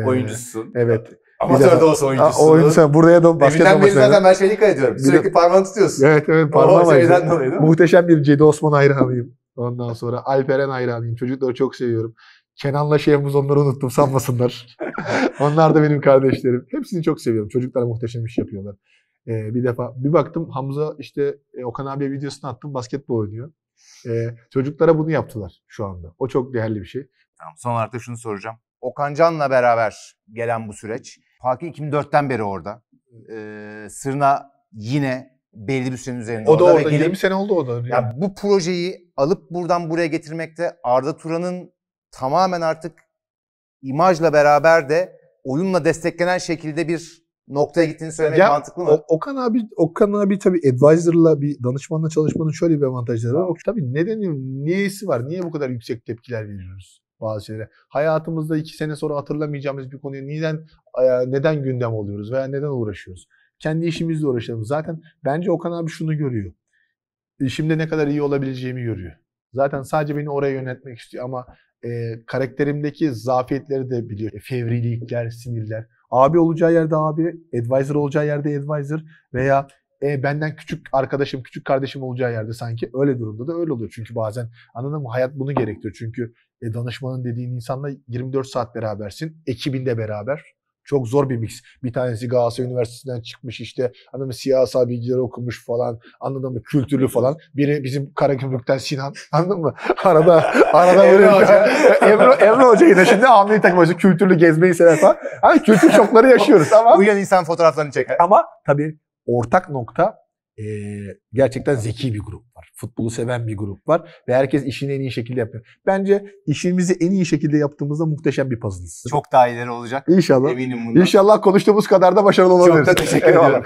Oyuncusun. Evet. Amatör de olsa oyuncusun. Oyuncusun. Buraya da basketbol Deminden beri zaten ben şeye dikkat ediyorum. Sürekli parmağını tutuyorsun. Evet parmağım O şeyden dolayı değil mi? Muhteşem bir Cedi Osman hayranıyım. Ondan sonra Alperen hayranıyım. Çocukları çok seviyorum. Kenan'la Şehmuz, onları unuttum sanmasınlar. Onlar da benim kardeşlerim. Hepsini çok seviyorum. Çocuklar muhteşem iş yapıyorlar. Bir baktım Hamza işte Okan abiye videosunu attım, basketbol oynuyor. Çocuklara bunu yaptılar şu anda. O çok değerli bir şey. Tamam, son olarak da şunu soracağım. Okan Can'la beraber gelen bu süreç. Fatih 2004'ten beri orada. Sırna yine belli bir sürenin üzerinde. O da orada. Gelip, 20 sene oldu o da. Ya bu projeyi alıp buradan buraya getirmekte Arda Turan'ın tamamen artık imajla beraber de oyunla desteklenen şekilde bir noktaya gittiğini söylemek mantıklı mı? Okan abi tabii advisor'la, bir danışmanla çalışmanın şöyle bir avantajları var. Tabii niyesi var? Niye bu kadar yüksek tepkiler veriyoruz bazı şeylere? Hayatımızda 2 sene sonra hatırlamayacağımız bir konuya neden gündem oluyoruz veya neden uğraşıyoruz? Kendi işimizle uğraşalım. Zaten bence Okan abi şunu görüyor. İşimde ne kadar iyi olabileceğimi görüyor. Zaten sadece beni oraya yönetmek istiyor ama karakterimdeki zafiyetleri de biliyor. Fevrilikler, sinirler. Abi olacağı yerde abi, advisor olacağı yerde advisor veya benden küçük arkadaşım, küçük kardeşim olacağı yerde sanki öyle durumda da öyle oluyor. Çünkü bazen anladın mı? Hayat bunu gerektiriyor. Çünkü danışmanın dediğin insanla 24 saat berabersin. Ekibinde beraber. Çok zor bir mix. Bir tanesi Galatasaray Üniversitesi'nden çıkmış işte, anladın mı, siyasal bilgiler okumuş falan, anladın mı, kültürlü falan. Biri bizim Karagümrük'ten Sinan, anladın mı? Arada böyle Emre Hoca yine şimdi amiri takım hocası, kültürlü gezmeyi sever falan. Hani kültür şokları yaşıyoruz ama. Uyan insan fotoğraflarını çeker. Ama tabii ortak nokta gerçekten zeki bir grup var. Futbolu seven bir grup var ve herkes işini en iyi şekilde yapıyor. Bence işimizi en iyi şekilde yaptığımızda muhteşem bir puzzle'ız. Çok daha ileri olacak. İnşallah. Eminim bundan. İnşallah konuştuğumuz kadar da başarılı olabiliriz. Çok da teşekkür ederim.